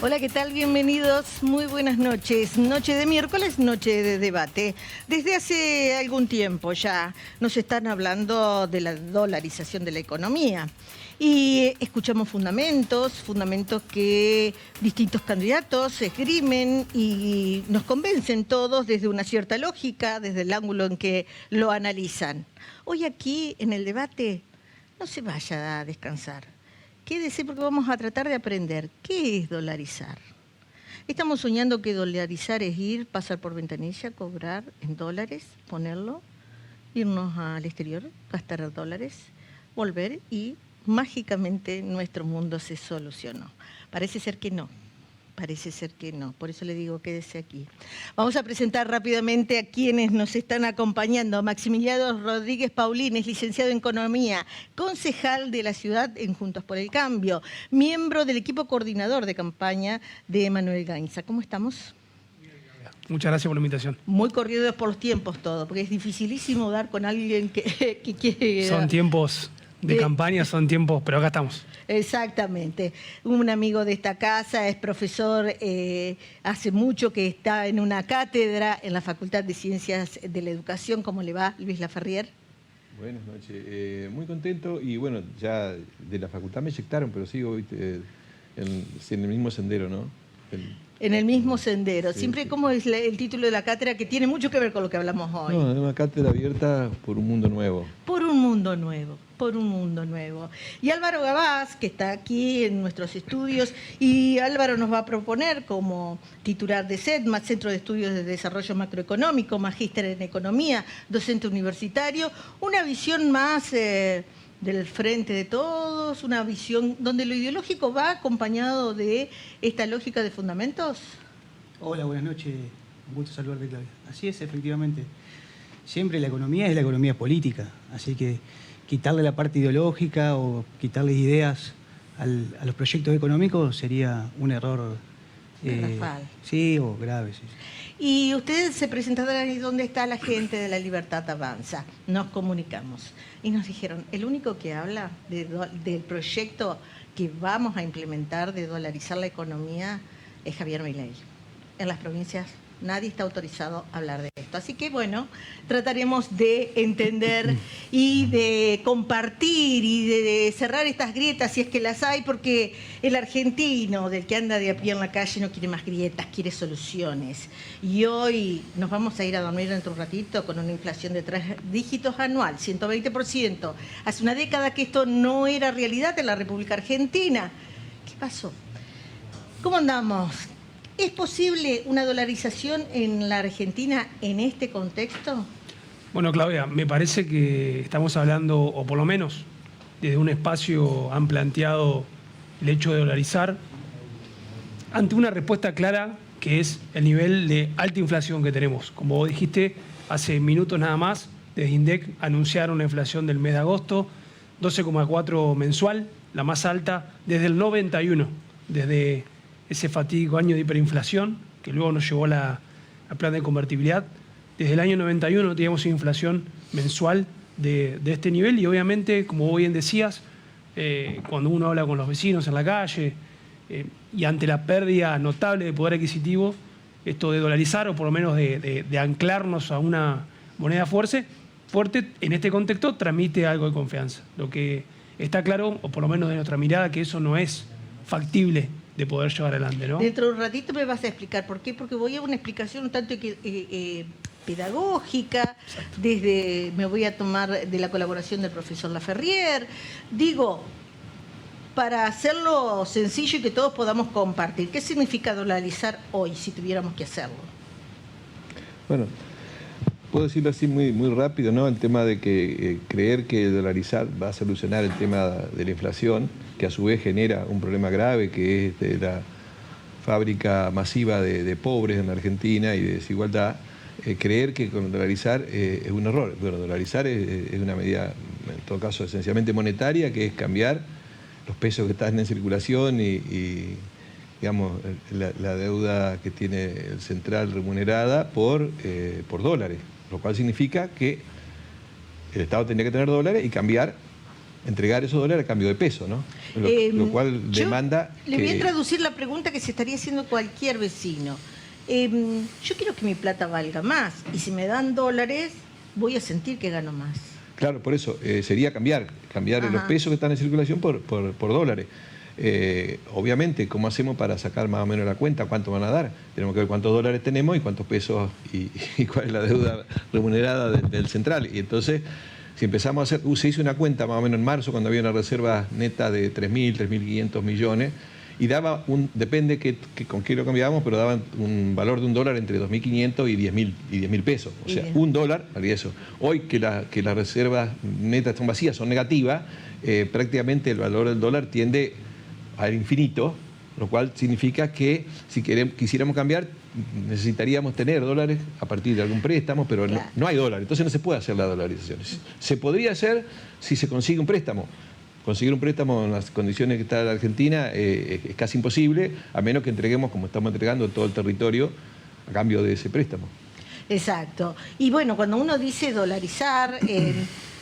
Hola, ¿qué tal? Bienvenidos, muy buenas noches. Noche de miércoles, noche de debate. Desde hace algún tiempo ya nos están hablando de la dolarización de la economía. Y escuchamos fundamentos que distintos candidatos esgrimen y nos convencen todos desde una cierta lógica, desde el ángulo en que lo analizan. Hoy aquí en el debate no se vaya a descansar. Quédese porque vamos a tratar de aprender qué es dolarizar. Estamos soñando que dolarizar es ir, pasar por ventanilla, cobrar en dólares, ponerlo, irnos al exterior, gastar dólares, volver y mágicamente nuestro mundo se solucionó. Parece ser que no. Parece ser que no, por eso le digo quédese aquí. Vamos a presentar rápidamente a quienes nos están acompañando. Maximiliano Rodríguez Paulín es licenciado en Economía, concejal de la ciudad en Juntos por el Cambio, miembro del equipo coordinador de campaña de Manuel Gainza. ¿Cómo estamos? Muchas gracias por la invitación. Muy corridos por los tiempos todo, porque es dificilísimo dar con alguien que quiere... Son tiempos de campaña, son tiempos, pero acá estamos. Exactamente. Un amigo de esta casa es profesor, hace mucho que está en una cátedra en la Facultad de Ciencias de la Educación. ¿Cómo le va, Luis Laferrier? Buenas noches. Muy contento y bueno, ya de la facultad me eyectaron, pero sigo en el mismo sendero, ¿no? En el mismo sendero. Sí, Siempre sí. como es el título de la cátedra que tiene mucho que ver con lo que hablamos hoy. No, es una cátedra abierta por un mundo nuevo. Por un mundo nuevo, por un mundo nuevo. Y Álvaro Gabás, que está aquí en nuestros estudios, y Álvaro nos va a proponer como titular de CEDMA, Centro de Estudios de Desarrollo Macroeconómico, magíster en Economía, docente universitario, una visión más del frente de todos, una visión donde lo ideológico va acompañado de esta lógica de fundamentos. Hola, buenas noches. Un gusto saludarte, Claudia. Así es, efectivamente. Siempre la economía es la economía política, así que quitarle la parte ideológica o quitarle ideas a los proyectos económicos sería un error. Sí, o grave. Sí. Y ustedes se presentaron ahí donde está la gente de La Libertad Avanza. Nos comunicamos y nos dijeron, el único que habla del proyecto que vamos a implementar de dolarizar la economía es Javier Milei. En las provincias nadie está autorizado a hablar de esto. Así que, bueno, trataremos de entender y de compartir y de cerrar estas grietas, si es que las hay, porque el argentino, del que anda de a pie en la calle, no quiere más grietas, quiere soluciones. Y hoy nos vamos a ir a dormir dentro de un ratito con una inflación de 3 dígitos anual, 120%. Hace una década que esto no era realidad en la República Argentina. ¿Qué pasó? ¿Cómo andamos? ¿Es posible una dolarización en la Argentina en este contexto? Bueno, Claudia, me parece que estamos hablando, o por lo menos desde un espacio han planteado el hecho de dolarizar ante una respuesta clara que es el nivel de alta inflación que tenemos. Como vos dijiste, hace minutos nada más, desde INDEC anunciaron una inflación del mes de agosto, 12,4 mensual, la más alta desde el 91, desde ese fatídico año de hiperinflación, que luego nos llevó al plan de convertibilidad. Desde el año 91 teníamos inflación mensual de este nivel y obviamente, como bien decías, cuando uno habla con los vecinos en la calle y ante la pérdida notable de poder adquisitivo, esto de dolarizar o por lo menos de anclarnos a una moneda fuerte, en este contexto transmite algo de confianza. Lo que está claro, o por lo menos de nuestra mirada, que eso no es factible de poder llevar adelante, ¿no? Dentro de un ratito me vas a explicar por qué, porque voy a una explicación un tanto pedagógica, me voy a tomar de la colaboración del profesor Laferrier. Digo, para hacerlo sencillo y que todos podamos compartir, ¿qué significa dolarizar hoy, si tuviéramos que hacerlo? Bueno, puedo decirlo así muy rápido, ¿no? El tema de que creer que dolarizar va a solucionar el tema de la inflación, que a su vez genera un problema grave, que es de la fábrica masiva de pobres en la Argentina y de desigualdad. Creer que con dolarizar es un error. Bueno, dolarizar es una medida, en todo caso, esencialmente monetaria, que es cambiar los pesos que están en circulación y digamos, la deuda que tiene el central remunerada por dólares, lo cual significa que el Estado tendría que tener dólares y cambiar entregar esos dólares a cambio de peso, ¿no? Lo cual demanda le voy a traducir la pregunta que se estaría haciendo cualquier vecino. Yo quiero que mi plata valga más, y si me dan dólares, voy a sentir que gano más. Claro, por eso sería cambiar los pesos que están en circulación por dólares. Obviamente, ¿cómo hacemos para sacar más o menos la cuenta? ¿Cuánto van a dar? Tenemos que ver cuántos dólares tenemos y cuántos pesos y cuál es la deuda remunerada del central. Y entonces, si empezamos a hacer, se hizo una cuenta más o menos en marzo, cuando había una reserva neta de 3.000, 3.500 millones, y daba depende con qué lo cambiábamos, pero daban un valor de $1 entre 2.500 y 10.000 pesos. O sea, $1 valía eso. Hoy que las reservas netas están vacías, son negativas, prácticamente el valor del dólar tiende al infinito, lo cual significa que si quisiéramos cambiar, necesitaríamos tener dólares a partir de algún préstamo, pero no hay dólares, entonces no se puede hacer la dolarización. Se podría hacer si se consigue un préstamo. Conseguir un préstamo en las condiciones que está la Argentina es casi imposible, a menos que entreguemos, como estamos entregando, todo el territorio a cambio de ese préstamo. Exacto. Y bueno, cuando uno dice dolarizar,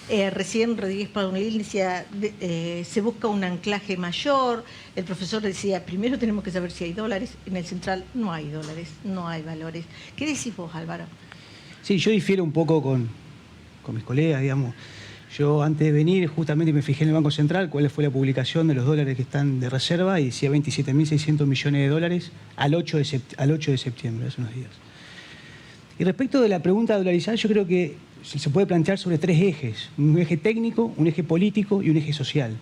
recién Rodríguez Paunil decía, se busca un anclaje mayor. El profesor decía, primero tenemos que saber si hay dólares. En el central no hay dólares, no hay valores. ¿Qué decís vos, Álvaro? Sí, yo difiero un poco con mis colegas, digamos. Yo antes de venir justamente me fijé en el Banco Central cuál fue la publicación de los dólares que están de reserva y decía 27.600 millones de dólares al 8 de septiembre, hace unos días. Y respecto de la pregunta de dolarizar, yo creo que se puede plantear sobre 3 ejes. Un eje técnico, un eje político y un eje social.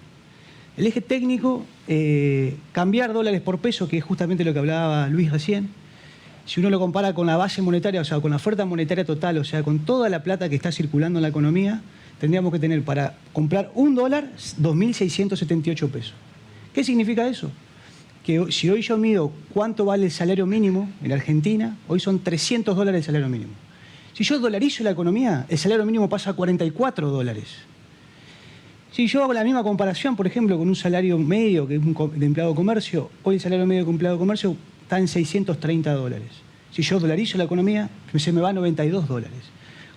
El eje técnico, cambiar dólares por peso, que es justamente lo que hablaba Luis recién. Si uno lo compara con la base monetaria, o sea, con la oferta monetaria total, o sea, con toda la plata que está circulando en la economía, tendríamos que tener para comprar $1 2.678 pesos. ¿Qué significa eso? Que si hoy yo mido cuánto vale el salario mínimo en Argentina, hoy son $300 el salario mínimo. Si yo dolarizo la economía, el salario mínimo pasa a $44. Si yo hago la misma comparación, por ejemplo, con un salario medio que es de empleado de comercio, hoy el salario medio de empleado de comercio está en $630. Si yo dolarizo la economía, se me va a $92.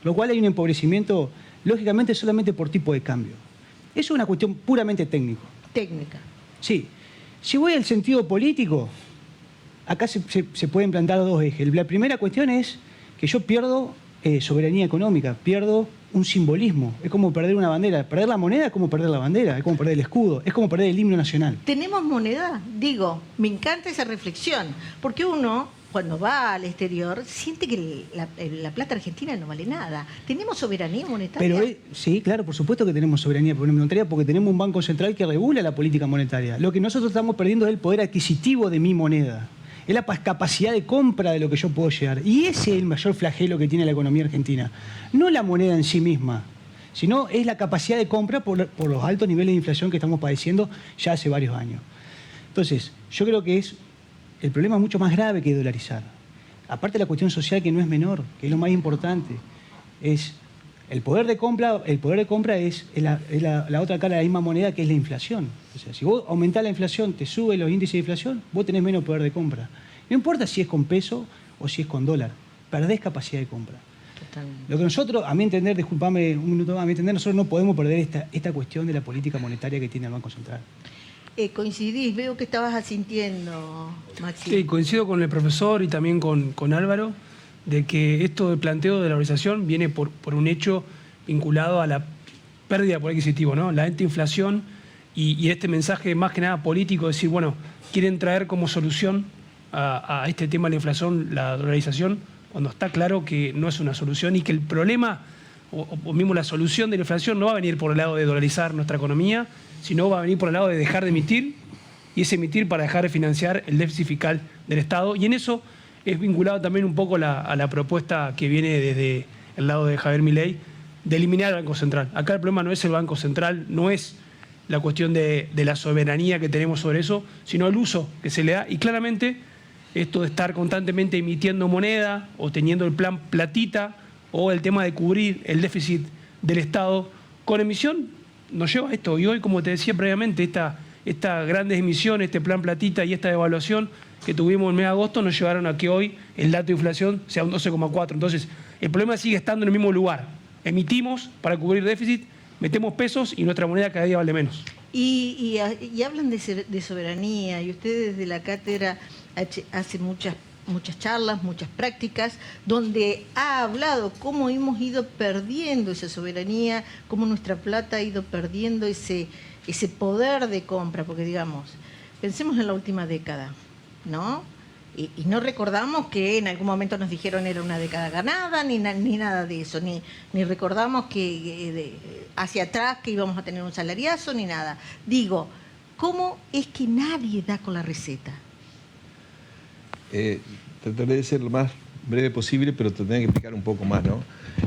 Lo cual hay un empobrecimiento, lógicamente, solamente por tipo de cambio. Eso es una cuestión puramente técnica. Sí. Si voy al sentido político, acá se pueden plantar 2 ejes. La primera cuestión es que yo pierdo soberanía económica, pierdo un simbolismo. Es como perder una bandera. Perder la moneda es como perder la bandera, es como perder el escudo, es como perder el himno nacional. ¿Tenemos moneda? Digo, me encanta esa reflexión, porque uno, cuando va al exterior, siente que la plata argentina no vale nada. ¿Tenemos soberanía monetaria? Sí, claro, por supuesto que tenemos soberanía monetaria porque tenemos un banco central que regula la política monetaria. Lo que nosotros estamos perdiendo es el poder adquisitivo de mi moneda. Es la capacidad de compra de lo que yo puedo llegar. Y ese es el mayor flagelo que tiene la economía argentina. No la moneda en sí misma, sino es la capacidad de compra por los altos niveles de inflación que estamos padeciendo ya hace varios años. Entonces, yo creo que el problema es mucho más grave que dolarizar. Aparte de la cuestión social, que no es menor, que es lo más importante, es el poder de compra. El poder de compra es la otra cara de la misma moneda, que es la inflación. O sea, si vos aumentás la inflación, te suben los índices de inflación, vos tenés menos poder de compra. No importa si es con peso o si es con dólar, perdés capacidad de compra. Totalmente. Lo que nosotros, a mi entender, disculpame un minuto más, a mi entender, nosotros no podemos perder esta cuestión de la política monetaria que tiene el Banco Central. Coincidís, veo que estabas asintiendo, Maxi. Sí, coincido con el profesor y también con Álvaro, de que esto del planteo de la dolarización viene por un hecho vinculado a la pérdida de poder adquisitivo, ¿no? La alta inflación y este mensaje más que nada político, de decir, bueno, quieren traer como solución a este tema de la inflación la dolarización, cuando está claro que no es una solución y que el problema, o mismo la solución de la inflación, no va a venir por el lado de dolarizar nuestra economía, sino va a venir por el lado de dejar de emitir, y ese emitir para dejar de financiar el déficit fiscal del Estado. Y en eso es vinculado también un poco a la propuesta que viene desde el lado de Javier Milei de eliminar el Banco Central. Acá el problema no es el Banco Central, no es la cuestión de la soberanía que tenemos sobre eso, sino el uso que se le da. Y claramente esto de estar constantemente emitiendo moneda o teniendo el plan platita o el tema de cubrir el déficit del Estado con emisión nos lleva a esto. Y hoy, como te decía previamente, estas grandes emisiones, este plan platita y esta devaluación que tuvimos en el mes de agosto nos llevaron a que hoy el dato de inflación sea un 12,4. Entonces, el problema sigue estando en el mismo lugar. Emitimos para cubrir déficit metemos pesos y nuestra moneda cada día vale menos. Y hablan de soberanía, y ustedes desde la cátedra hacen muchas charlas, muchas prácticas, donde ha hablado cómo hemos ido perdiendo esa soberanía, cómo nuestra plata ha ido perdiendo ese poder de compra, porque digamos, pensemos en la última década, ¿no? Y no recordamos que en algún momento nos dijeron era una década ganada, ni nada de eso, ni recordamos que hacia atrás que íbamos a tener un salariazo, ni nada. Digo, ¿cómo es que nadie da con la receta? Trataré de ser lo más breve posible, pero tendré que explicar un poco más, ¿no?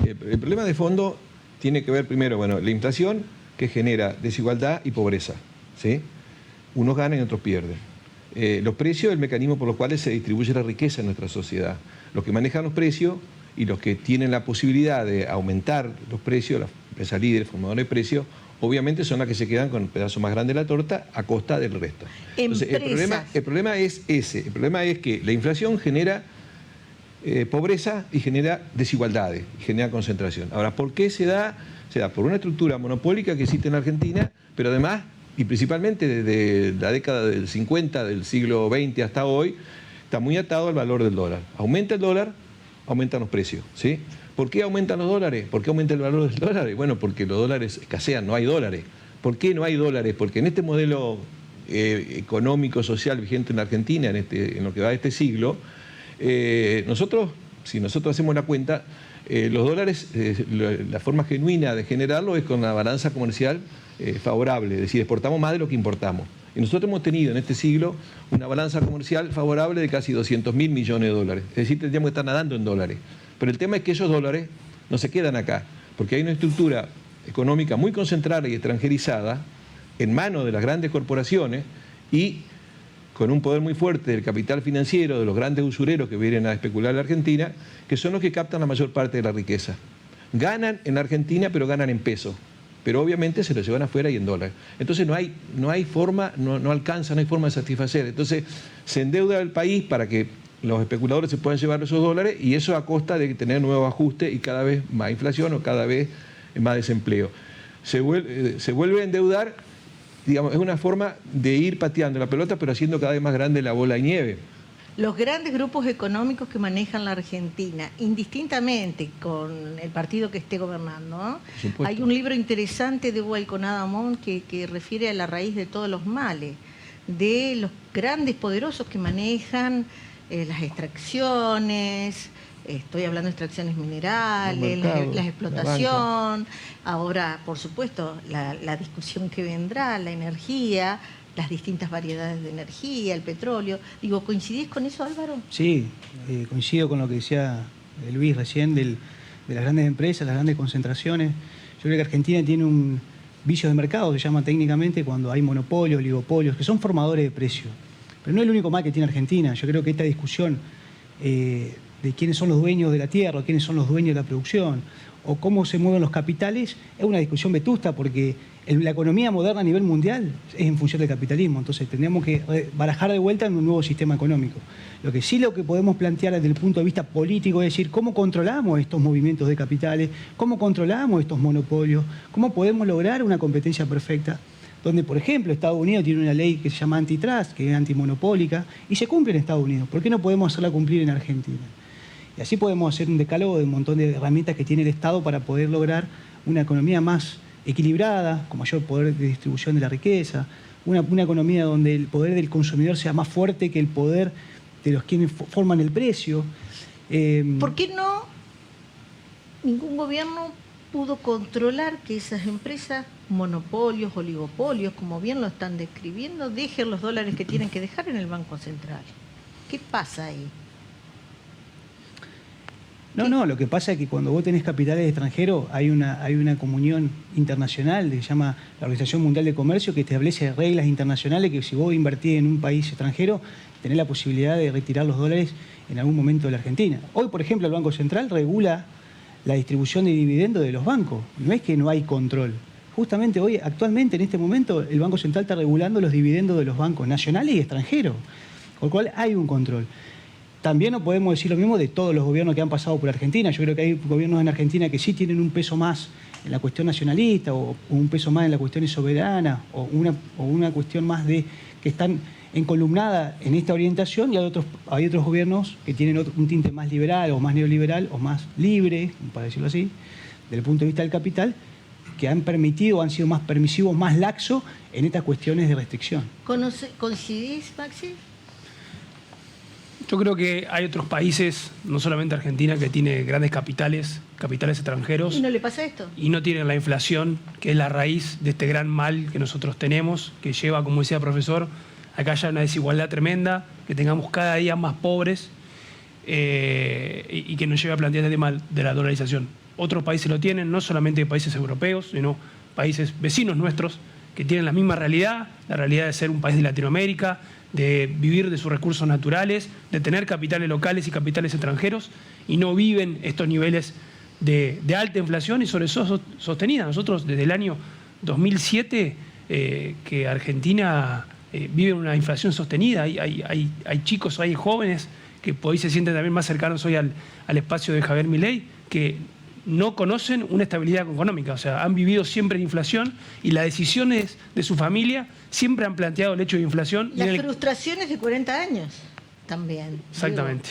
El problema de fondo tiene que ver primero, bueno, la inflación que genera desigualdad y pobreza, ¿sí? Unos ganan y otros pierden. Los precios, el mecanismo por los cuales se distribuye la riqueza en nuestra sociedad. Los que manejan los precios y los que tienen la posibilidad de aumentar los precios, las empresas líderes, formadores de precios, obviamente son las que se quedan con el pedazo más grande de la torta a costa del resto. Entonces, el problema es ese. El problema es que la inflación genera pobreza y genera desigualdades, y genera concentración. Ahora, ¿por qué se da? Se da por una estructura monopólica que existe en la Argentina, pero además, y principalmente desde la década del 50, del siglo XX hasta hoy, está muy atado al valor del dólar. Aumenta el dólar, aumentan los precios, ¿sí? ¿Por qué aumentan los dólares? ¿Por qué aumenta el valor del dólar? Bueno, porque los dólares escasean, no hay dólares. ¿Por qué no hay dólares? Porque en este modelo económico, social vigente en la Argentina, en lo que va de este siglo, si nosotros hacemos la cuenta, los dólares, la forma genuina de generarlo es con la balanza comercial favorable, es decir, exportamos más de lo que importamos. Y nosotros hemos tenido en este siglo una balanza comercial favorable de casi 200.000 millones de dólares. Es decir, tendríamos que estar nadando en dólares. Pero el tema es que esos dólares no se quedan acá, porque hay una estructura económica muy concentrada y extranjerizada en manos de las grandes corporaciones y con un poder muy fuerte del capital financiero, de los grandes usureros que vienen a especular en la Argentina, que son los que captan la mayor parte de la riqueza. Ganan en la Argentina, pero ganan en pesos. Pero obviamente se lo llevan afuera y en dólares. Entonces no hay forma, no alcanza, no hay forma de satisfacer. Entonces se endeuda el país para que los especuladores se puedan llevar esos dólares, y eso a costa de tener nuevos ajustes y cada vez más inflación o cada vez más desempleo. Se vuelve a endeudar, digamos, es una forma de ir pateando la pelota, pero haciendo cada vez más grande la bola de nieve. Los grandes grupos económicos que manejan la Argentina, indistintamente con el partido que esté gobernando, ¿no? Hay un libro interesante de Hugo Alconada que refiere a la raíz de todos los males, de los grandes poderosos que manejan las extracciones, estoy hablando de extracciones minerales, la explotación, ahora, por supuesto, la discusión que vendrá, la energía, las distintas variedades de energía, el petróleo. Digo, ¿coincidís con eso, Álvaro? Sí, coincido con lo que decía Luis recién de las grandes empresas, las grandes concentraciones. Yo creo que Argentina tiene un vicio de mercado, se llama técnicamente, cuando hay monopolios, oligopolios, que son formadores de precios. Pero no es el único mal que tiene Argentina. Yo creo que esta discusión de quiénes son los dueños de la tierra, quiénes son los dueños de la producción, o cómo se mueven los capitales, es una discusión vetusta, porque la economía moderna a nivel mundial es en función del capitalismo. Entonces tendríamos que barajar de vuelta en un nuevo sistema económico. Lo que podemos plantear desde el punto de vista político es decir, ¿cómo controlamos estos movimientos de capitales? ¿Cómo controlamos estos monopolios? ¿Cómo podemos lograr una competencia perfecta? Donde, por ejemplo, Estados Unidos tiene una ley que se llama antitrust, que es antimonopólica, y se cumple en Estados Unidos. ¿Por qué no podemos hacerla cumplir en Argentina? Y así podemos hacer un decálogo de un montón de herramientas que tiene el Estado para poder lograr una economía más equilibrada, con mayor poder de distribución de la riqueza, una economía donde el poder del consumidor sea más fuerte que el poder de los quienes forman el precio. ¿Por qué no ningún gobierno pudo controlar que esas empresas, monopolios, oligopolios, como bien lo están describiendo, dejen los dólares que tienen que dejar en el Banco Central? ¿Qué pasa ahí? No, lo que pasa es que cuando vos tenés capitales extranjeros hay una comunión internacional que se llama la Organización Mundial de Comercio, que establece reglas internacionales que si vos invertís en un país extranjero tenés la posibilidad de retirar los dólares en algún momento de la Argentina. Hoy, por ejemplo, el Banco Central regula la distribución de dividendos de los bancos. No es que no hay control. Justamente hoy, actualmente, en este momento, el Banco Central está regulando los dividendos de los bancos nacionales y extranjeros, con lo cual hay un control. También no podemos decir lo mismo de todos los gobiernos que han pasado por Argentina. Yo creo que hay gobiernos en Argentina que sí tienen un peso más en la cuestión nacionalista o un peso más en las cuestiones soberanas o una cuestión más de que están encolumnada en esta orientación, y hay otros gobiernos que tienen un tinte más liberal o más neoliberal o más libre, para decirlo así, desde el punto de vista del capital, que han permitido, han sido más permisivos, más laxos en estas cuestiones de restricción. ¿Coincidís, Maxi? Yo creo que hay otros países, no solamente Argentina, que tiene grandes capitales extranjeros. ¿Y no le pasa esto? Y no tienen la inflación, que es la raíz de este gran mal que nosotros tenemos, que lleva, como decía el profesor, a que haya una desigualdad tremenda, que tengamos cada día más pobres y que nos lleve a plantear este tema de la dolarización. Otros países lo tienen, no solamente países europeos, sino países vecinos nuestros que tienen la misma realidad, la realidad de ser un país de Latinoamérica, de vivir de sus recursos naturales, de tener capitales locales y capitales extranjeros, y no viven estos niveles de alta inflación y sobre eso sostenida. Nosotros desde el año 2007 que Argentina vive una inflación sostenida, hay chicos, hay jóvenes que por ahí se sienten también más cercanos hoy al espacio de Javier Milei, que no conocen una estabilidad económica, o sea, han vivido siempre en inflación y las decisiones de su familia siempre han planteado el hecho de inflación. Las frustraciones de 40 años también. Exactamente.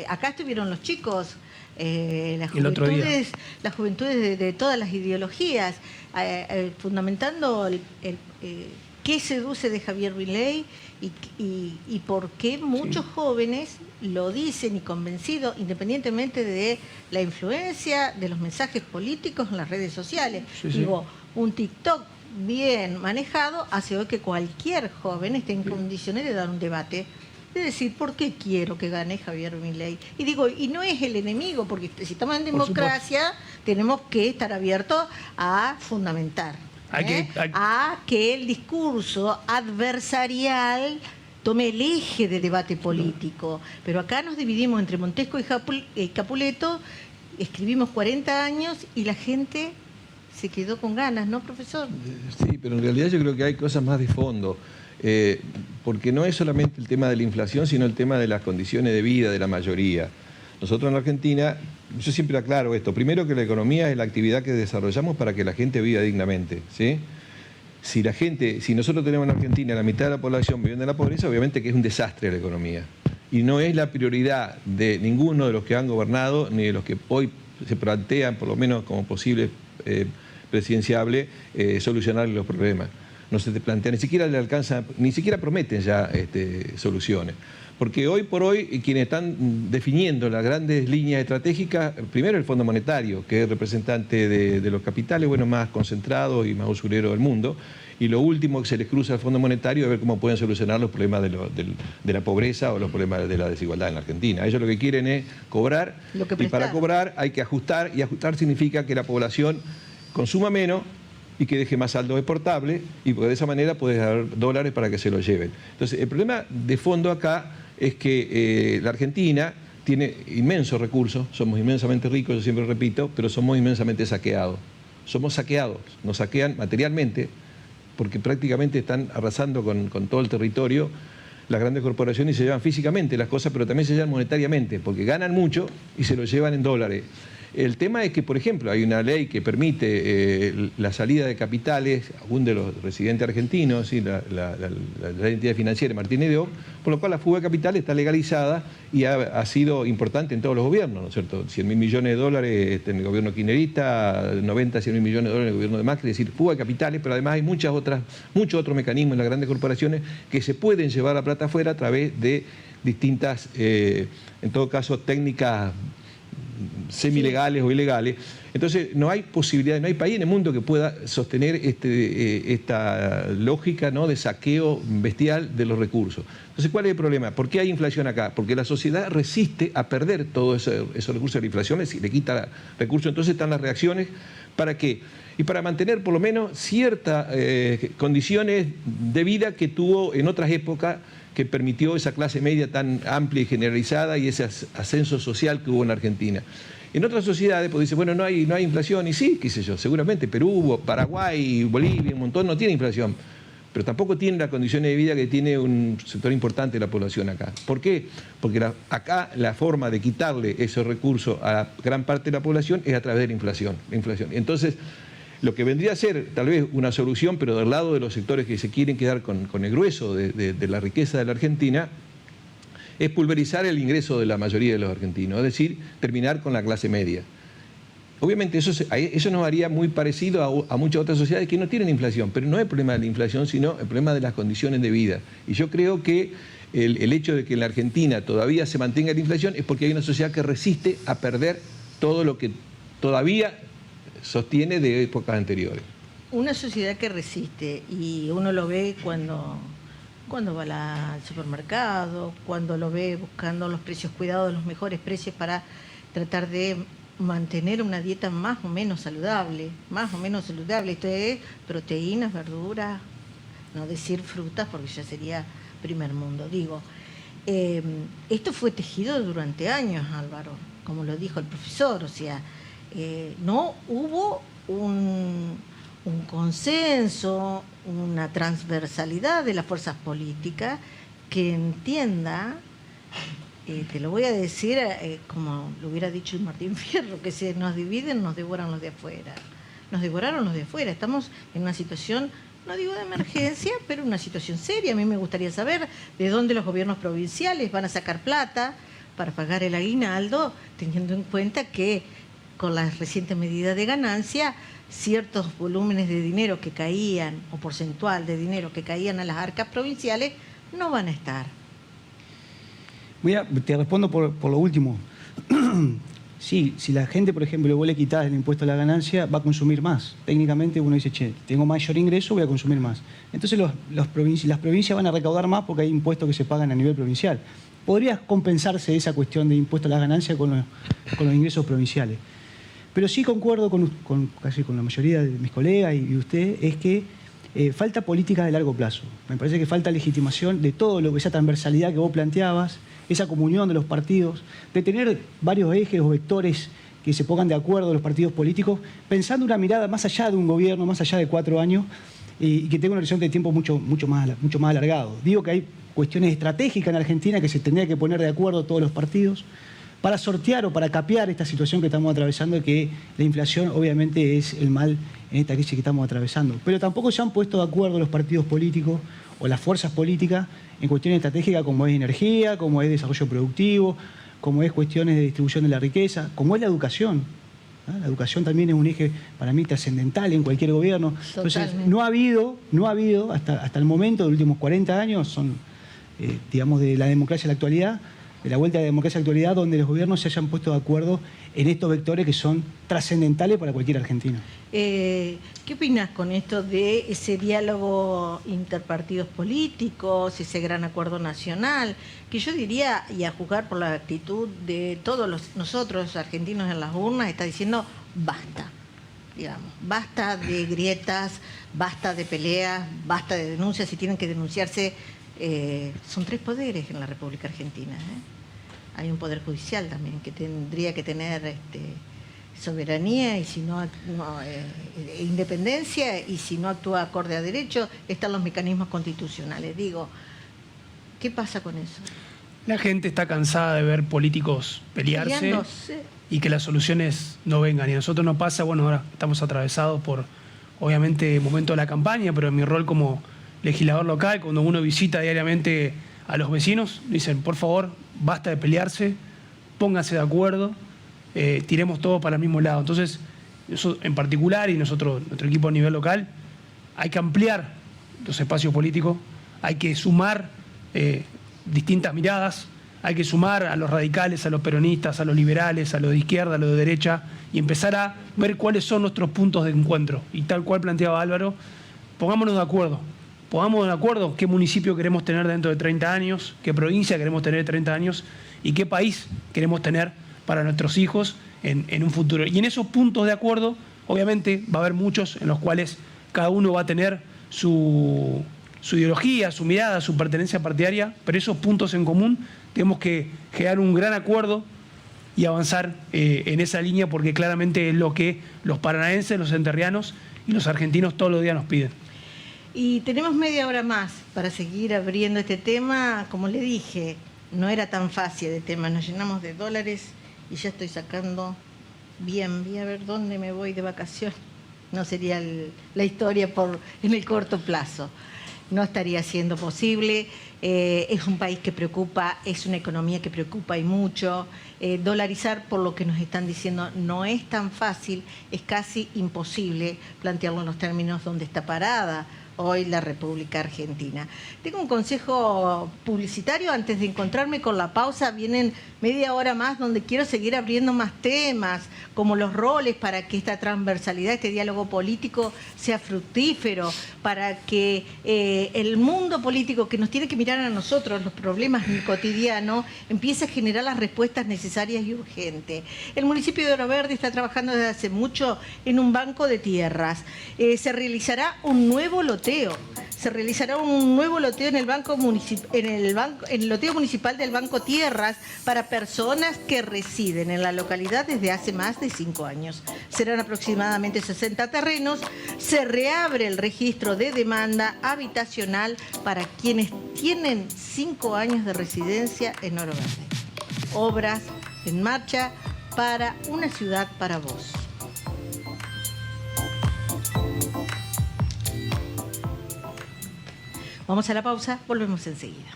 Acá estuvieron los chicos, las juventudes de todas las ideologías, fundamentando qué seduce de Javier Milei y por qué muchos jóvenes lo dicen y convencidos, independientemente de la influencia de los mensajes políticos en las redes sociales. Digo, un TikTok bien manejado hace hoy que cualquier joven esté en condiciones de dar un debate, de decir por qué quiero que gane Javier Milei. Y digo, y no es el enemigo, porque si estamos en democracia tenemos que estar abiertos a fundamentar. A que el discurso adversarial tome el eje de debate político. Pero acá nos dividimos entre Montesco y Capuleto, escribimos 40 años y la gente se quedó con ganas, ¿no, profesor? Sí, pero en realidad yo creo que hay cosas más de fondo, porque no es solamente el tema de la inflación, sino el tema de las condiciones de vida de la mayoría. Nosotros en la Argentina, yo siempre aclaro esto, primero que la economía es la actividad que desarrollamos para que la gente viva dignamente, ¿sí? Si nosotros tenemos en Argentina la mitad de la población viviendo en la pobreza, obviamente que es un desastre la economía. Y no es la prioridad de ninguno de los que han gobernado, ni de los que hoy se plantean, por lo menos como posible presidenciable, solucionar los problemas. No se te plantea, ni siquiera le alcanza, ni siquiera prometen ya soluciones. Porque hoy por hoy quienes están definiendo las grandes líneas estratégicas, primero el Fondo Monetario, que es representante de los capitales, bueno, más concentrados y más usureros del mundo, y lo último que se les cruza al Fondo Monetario es ver cómo pueden solucionar los problemas de la pobreza o los problemas de la desigualdad en la Argentina. Ellos lo que quieren es cobrar, y para cobrar hay que ajustar, y ajustar significa que la población consuma menos y que deje más saldo exportable, y porque de esa manera puedes dar dólares para que se los lleven. Entonces, el problema de fondo acá es que la Argentina tiene inmensos recursos, somos inmensamente ricos, yo siempre repito, pero somos inmensamente saqueados. Somos saqueados, nos saquean materialmente, porque prácticamente están arrasando con todo el territorio las grandes corporaciones y se llevan físicamente las cosas, pero también se llevan monetariamente, porque ganan mucho y se lo llevan en dólares. El tema es que, por ejemplo, hay una ley que permite la salida de capitales, aún de los residentes argentinos, ¿sí? la entidad financiera Martínez de O, por lo cual la fuga de capitales está legalizada y ha sido importante en todos los gobiernos, ¿no es cierto? 100.000 millones de dólares en el gobierno kirchnerista, 90, 100.000 millones de dólares en el gobierno de Macri, es decir, fuga de capitales, pero además hay muchos otros mecanismos en las grandes corporaciones que se pueden llevar la plata afuera a través de distintas, en todo caso, técnicas semilegales o ilegales. Entonces no hay posibilidad, no hay país en el mundo que pueda sostener esta lógica, ¿no?, de saqueo bestial de los recursos. Entonces, ¿cuál es el problema? ¿Por qué hay inflación acá? Porque la sociedad resiste a perder todos esos recursos de la inflación, le quita recursos. Entonces están las reacciones. ¿Para qué? Y para mantener por lo menos ciertas condiciones de vida que tuvo en otras épocas, que permitió esa clase media tan amplia y generalizada y ese ascenso social que hubo en Argentina. En otras sociedades, pues dice, bueno, no hay inflación, y sí, qué sé yo, seguramente Perú, Paraguay, Bolivia, un montón no tiene inflación, pero tampoco tienen las condiciones de vida que tiene un sector importante de la población acá. ¿Por qué? Porque acá la forma de quitarle esos recursos a gran parte de la población es a través de la inflación. Entonces, lo que vendría a ser tal vez una solución, pero del lado de los sectores que se quieren quedar con el grueso de la riqueza de la Argentina, es pulverizar el ingreso de la mayoría de los argentinos, es decir, terminar con la clase media. Obviamente eso nos haría muy parecido a muchas otras sociedades que no tienen inflación, pero no es el problema de la inflación, sino el problema de las condiciones de vida. Y yo creo que el hecho de que en la Argentina todavía se mantenga la inflación es porque hay una sociedad que resiste a perder todo lo que todavía sostiene de épocas anteriores. Una sociedad que resiste, y uno lo ve cuando va al supermercado, cuando lo ve buscando los precios cuidados, los mejores precios para tratar de mantener una dieta más o menos saludable. Esto es proteínas, verduras, no decir frutas porque ya sería primer mundo. Digo, esto fue tejido durante años, Álvaro, como lo dijo el profesor, o sea, no hubo un consenso, una transversalidad de las fuerzas políticas que entienda, te lo voy a decir como lo hubiera dicho Martín Fierro, que se nos dividen, nos devoran los de afuera. Nos devoraron los de afuera. Estamos en una situación, no digo de emergencia, pero una situación seria. A mí me gustaría saber de dónde los gobiernos provinciales van a sacar plata para pagar el aguinaldo, teniendo en cuenta que con las recientes medidas de ganancia, ciertos volúmenes de dinero que caían, o porcentual de dinero que caían a las arcas provinciales, no van a estar. Te respondo por lo último. Sí, si la gente, por ejemplo, vos le quitás el impuesto a la ganancia, va a consumir más. Técnicamente uno dice, che, tengo mayor ingreso, voy a consumir más. Entonces las provincias van a recaudar más porque hay impuestos que se pagan a nivel provincial. Podría compensarse esa cuestión de impuesto a la ganancia con los ingresos provinciales. Pero sí concuerdo casi con la mayoría de mis colegas y usted, es que falta política de largo plazo. Me parece que falta legitimación de todo lo que esa transversalidad que vos planteabas, esa comunión de los partidos, de tener varios ejes o vectores que se pongan de acuerdo los partidos políticos, pensando una mirada más allá de un gobierno, más allá de 4 años, y que tenga un horizonte de tiempo mucho más alargado. Digo que hay cuestiones estratégicas en Argentina que se tendría que poner de acuerdo todos los partidos para sortear o para capear esta situación que estamos atravesando, que la inflación obviamente es el mal en esta crisis que estamos atravesando. Pero tampoco se han puesto de acuerdo los partidos políticos o las fuerzas políticas en cuestiones estratégicas como es energía, como es desarrollo productivo, como es cuestiones de distribución de la riqueza, como es la educación. ¿No? La educación también es un eje para mí trascendental en cualquier gobierno. Entonces, no ha habido hasta el momento, de los últimos 40 años, son, digamos, de la democracia a la actualidad, de la vuelta de la democracia a la actualidad, donde los gobiernos se hayan puesto de acuerdo en estos vectores que son trascendentales para cualquier argentino. ¿Qué opinas con esto de ese diálogo interpartidos políticos, ese gran acuerdo nacional, que yo diría, y a juzgar por la actitud de todos nosotros argentinos en las urnas, está diciendo basta, digamos, basta de grietas, basta de peleas, basta de denuncias, si tienen que denunciarse? Son 3 poderes en la República Argentina, Hay un poder judicial también que tendría que tener soberanía y si independencia, y si no actúa acorde a derecho, están los mecanismos constitucionales. Digo, ¿qué pasa con eso? La gente está cansada de ver políticos pelearse y que las soluciones no vengan. Y a nosotros nos pasa, bueno, ahora estamos atravesados por, obviamente, momento de la campaña, pero en mi rol como legislador local, cuando uno visita diariamente a los vecinos, dicen, por favor, basta de pelearse, pónganse de acuerdo, tiremos todo para el mismo lado. Entonces, eso en particular, y nuestro equipo a nivel local, hay que ampliar los espacios políticos, hay que sumar distintas miradas, hay que sumar a los radicales, a los peronistas, a los liberales, a los de izquierda, a los de derecha, y empezar a ver cuáles son nuestros puntos de encuentro. Y tal cual planteaba Álvaro, pongámonos de acuerdo qué municipio queremos tener dentro de 30 años, qué provincia queremos tener de 30 años y qué país queremos tener para nuestros hijos en un futuro. Y en esos puntos de acuerdo, obviamente, va a haber muchos en los cuales cada uno va a tener su ideología, su mirada, su pertenencia partidaria, pero esos puntos en común tenemos que generar un gran acuerdo y avanzar en esa línea, porque claramente es lo que los paranaenses, los entrerrianos y los argentinos todos los días nos piden. Y tenemos media hora más para seguir abriendo este tema. Como le dije, no era tan fácil el tema. Nos llenamos de dólares y ya estoy sacando bien. Voy a ver dónde me voy de vacaciones. No sería la historia en el corto plazo. No estaría siendo posible. Es un país que preocupa, es una economía que preocupa y mucho. Dolarizar, por lo que nos están diciendo, no es tan fácil, es casi imposible plantearlo en los términos donde está parada hoy la República Argentina. Tengo un consejo publicitario antes de encontrarme con la pausa. Vienen media hora más donde quiero seguir abriendo más temas, como los roles, para que esta transversalidad, este diálogo político sea fructífero, para que el mundo político que nos tiene que mirar a nosotros, los problemas cotidianos, empiece a generar las respuestas necesarias y urgentes. El municipio de Oro Verde está trabajando desde hace mucho en un banco de tierras. Se realizará un nuevo loteo. Se realizará un nuevo loteo en el loteo municipal del Banco Tierras para personas que residen en la localidad desde hace más de 5 años. Serán aproximadamente 60 terrenos. Se reabre el registro de demanda habitacional para quienes tienen 5 años de residencia en Oro Verde. Obras en marcha para una ciudad para vos. Vamos a la pausa, volvemos enseguida.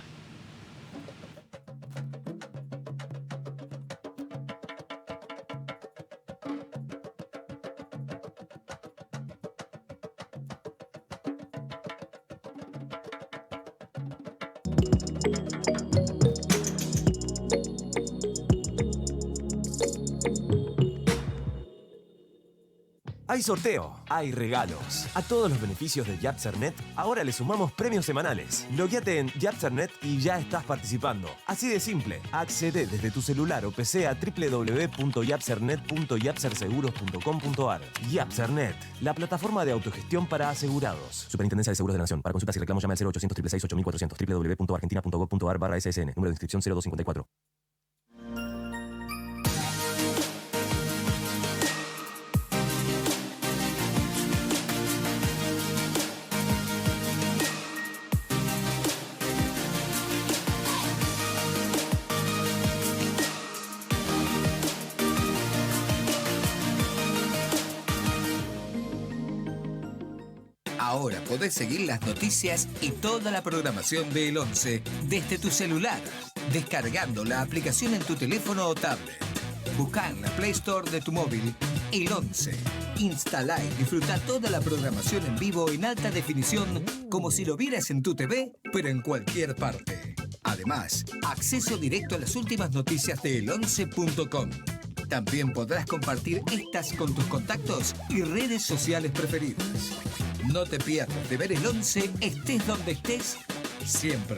Hay sorteo, hay regalos. A todos los beneficios de Yapsernet, ahora le sumamos premios semanales. Logueate en Yapsernet y ya estás participando. Así de simple. Accede desde tu celular o PC a www.yapsernet.yapserseguros.com.ar. Yapsernet, la plataforma de autogestión para asegurados. Superintendencia de Seguros de la Nación. Para consultas y reclamos llame al 0800 666 8400 www.argentina.gov.ar/SSN. Número de inscripción 0254. Ahora podés seguir las noticias y toda la programación de El 11 desde tu celular, descargando la aplicación en tu teléfono o tablet. Buscá en la Play Store de tu móvil El 11. Instalá y disfruta toda la programación en vivo en alta definición, como si lo vieras en tu TV, pero en cualquier parte. Además, acceso directo a las últimas noticias de el11.com. También podrás compartir estas con tus contactos y redes sociales preferidas. No te pierdas de ver El 11, estés donde estés, siempre.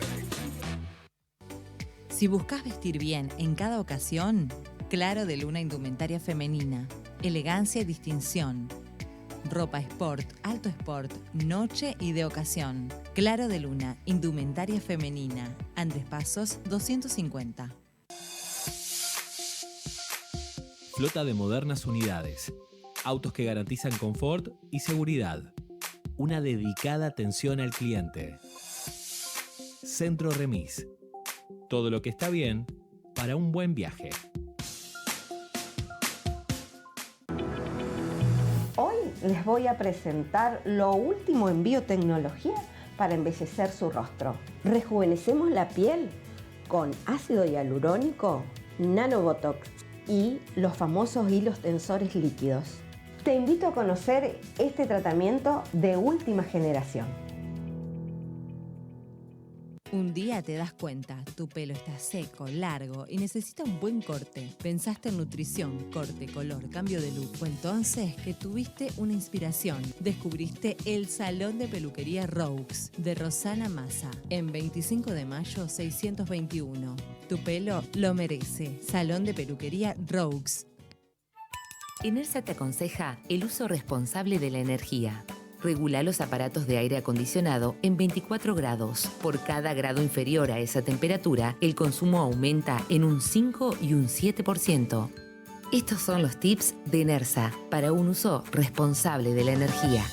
Si buscas vestir bien en cada ocasión, Claro de Luna Indumentaria Femenina. Elegancia y distinción. Ropa sport, alto sport, noche y de ocasión. Claro de Luna Indumentaria Femenina. Andrés Pasos 250. Flota de modernas unidades. Autos que garantizan confort y seguridad. Una dedicada atención al cliente. Centro Remis. Todo lo que está bien para un buen viaje. Hoy les voy a presentar lo último en biotecnología para embellecer su rostro. Rejuvenecemos la piel con ácido hialurónico, nanobotox y los famosos hilos tensores líquidos. Te invito a conocer este tratamiento de última generación. Un día te das cuenta, tu pelo está seco, largo y necesita un buen corte. Pensaste en nutrición, corte, color, cambio de look. Fue entonces que tuviste una inspiración. Descubriste el Salón de Peluquería Rogues de Rosana Massa en 25 de mayo 621. Tu pelo lo merece. Salón de Peluquería Rogues. ENERSA te aconseja el uso responsable de la energía. Regula los aparatos de aire acondicionado en 24 grados. Por cada grado inferior a esa temperatura, el consumo aumenta en un 5 y un 7%. Estos son los tips de ENERSA para un uso responsable de la energía.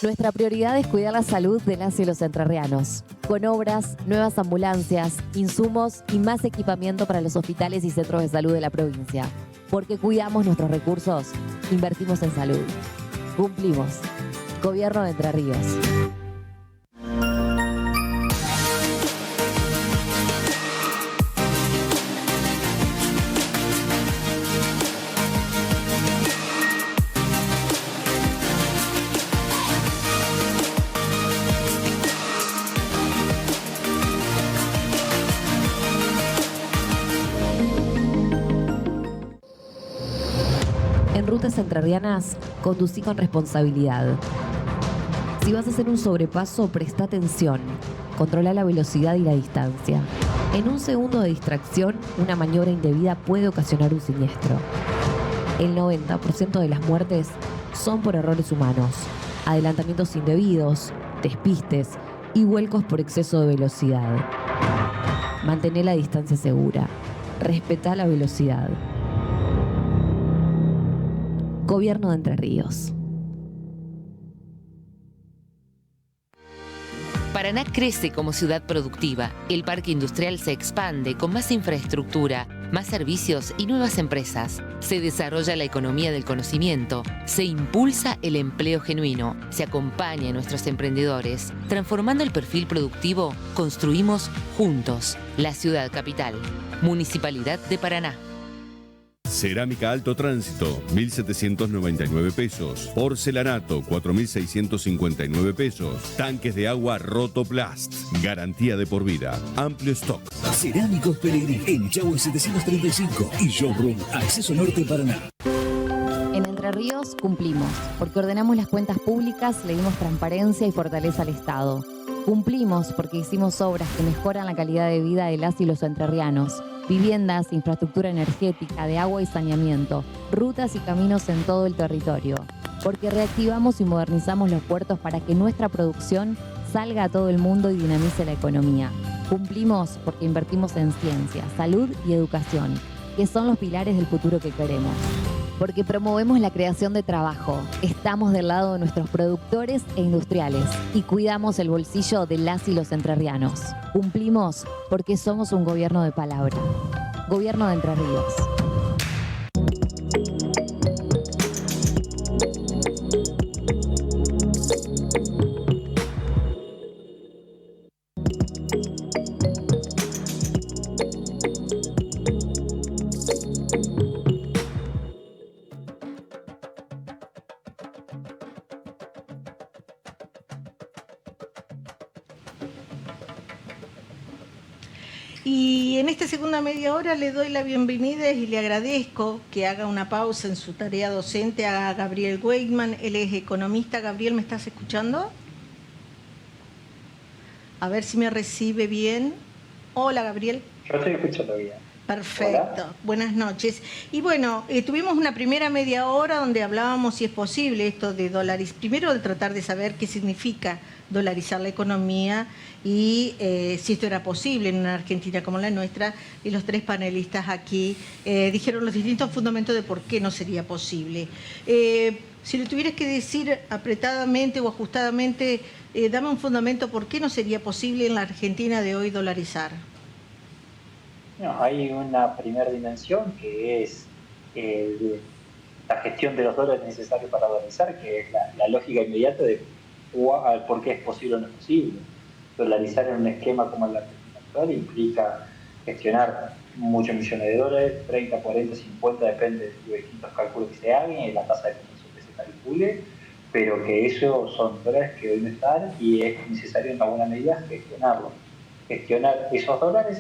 Nuestra prioridad es cuidar la salud de las y los entrerrianos, con obras, nuevas ambulancias, insumos y más equipamiento para los hospitales y centros de salud de la provincia. Porque cuidamos nuestros recursos, invertimos en salud. Cumplimos. Gobierno de Entre Ríos. En rutas entrerrianas, conducí con responsabilidad. Si vas a hacer un sobrepaso, presta atención. Controla la velocidad y la distancia. En un segundo de distracción, una maniobra indebida puede ocasionar un siniestro. El 90% de las muertes son por errores humanos, adelantamientos indebidos, despistes y vuelcos por exceso de velocidad. Mantén la distancia segura. Respetá la velocidad. Gobierno de Entre Ríos. Paraná crece como ciudad productiva. El parque industrial se expande con más infraestructura, más servicios y nuevas empresas. Se desarrolla la economía del conocimiento. Se impulsa el empleo genuino. Se acompaña a nuestros emprendedores. Transformando el perfil productivo, construimos juntos la ciudad capital. Municipalidad de Paraná. Cerámica Alto Tránsito, 1.799 pesos. Porcelanato, 4.659 pesos. Tanques de agua Rotoplast. Garantía de por vida. Amplio stock. Cerámicos Pellegrini, en Chahue 735 y Showroom, Acceso Norte, Paraná. En Entre Ríos cumplimos, porque ordenamos las cuentas públicas, le dimos transparencia y fortaleza al Estado. Cumplimos porque hicimos obras que mejoran la calidad de vida de las y los entrerrianos. Viviendas, infraestructura energética, de agua y saneamiento, rutas y caminos en todo el territorio. Porque reactivamos y modernizamos los puertos para que nuestra producción salga a todo el mundo y dinamice la economía. Cumplimos porque invertimos en ciencia, salud y educación, que son los pilares del futuro que queremos. Porque promovemos la creación de trabajo, estamos del lado de nuestros productores e industriales y cuidamos el bolsillo de las y los entrerrianos. Cumplimos porque somos un gobierno de palabra. Gobierno de Entre Ríos. Y en esta segunda media hora le doy la bienvenida y le agradezco que haga una pausa en su tarea docente a Gabriel Weidman. Él es economista. Gabriel, ¿me estás escuchando? A ver si me recibe bien. Hola, Gabriel. Yo estoy escuchando bien. Perfecto. Hola. Buenas noches. Y bueno, tuvimos una primera media hora donde hablábamos si es posible esto de dolarizar. Primero de tratar de saber qué significa dolarizar la economía y si esto era posible en una Argentina como la nuestra, y los tres panelistas aquí dijeron los distintos fundamentos de por qué no sería posible. Si lo tuvieras que decir apretadamente o ajustadamente, dame un fundamento por qué no sería posible en la Argentina de hoy dolarizar. No, hay una primera dimensión que es la gestión de los dólares necesarios para dolarizar, que es la lógica inmediata de por qué es posible o no es posible. Dolarizar en un esquema como el actual implica gestionar muchos millones de dólares, 30, 40, 50, depende de los distintos cálculos que se hagan y la tasa de conversión que se calcule, pero que eso son dólares que hoy no están y es necesario en alguna medida gestionarlos. Gestionar esos dólares,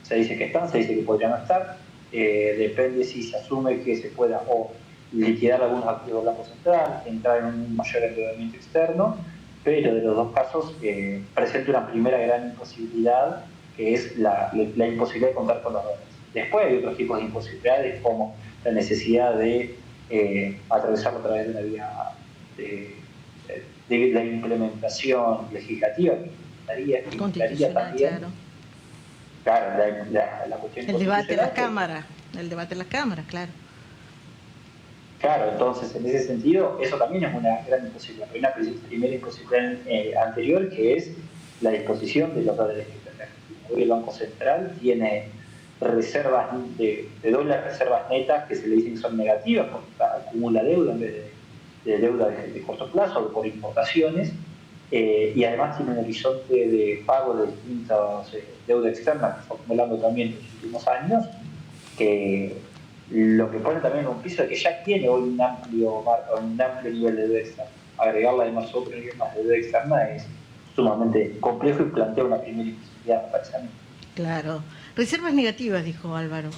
se dice que están, se dice que podrían no estar, depende si se asume que se pueda o liquidar algunos activos del Banco Central, entrar en un mayor endeudamiento externo, pero de los dos casos presenta una primera gran imposibilidad, que es la imposibilidad de contar con los dólares. Después hay otros tipos de imposibilidades, como la necesidad de atravesarlo a través de una vía de la implementación legislativa, que implicaría también, la cuestión el debate en las cámaras, claro. Claro, entonces en ese sentido, eso también es una gran imposibilidad. Hay una primera imposibilidad anterior, que es la disposición de los dólares que tiene Argentina. Hoy el Banco Central tiene reservas de dólares, reservas netas que se le dicen que son negativas, porque acumula deuda en vez de deuda de corto plazo o por importaciones, y además tiene un horizonte de pago de distintas deuda externa que fue acumulando también en los últimos años, que lo que pone también en un piso es que ya tiene hoy un amplio nivel de deuda externa. Agregarle además otro nivel más de deuda externa es sumamente complejo y plantea una primera imposibilidad, me parece a mí. Claro. Reservas negativas, dijo Álvaro.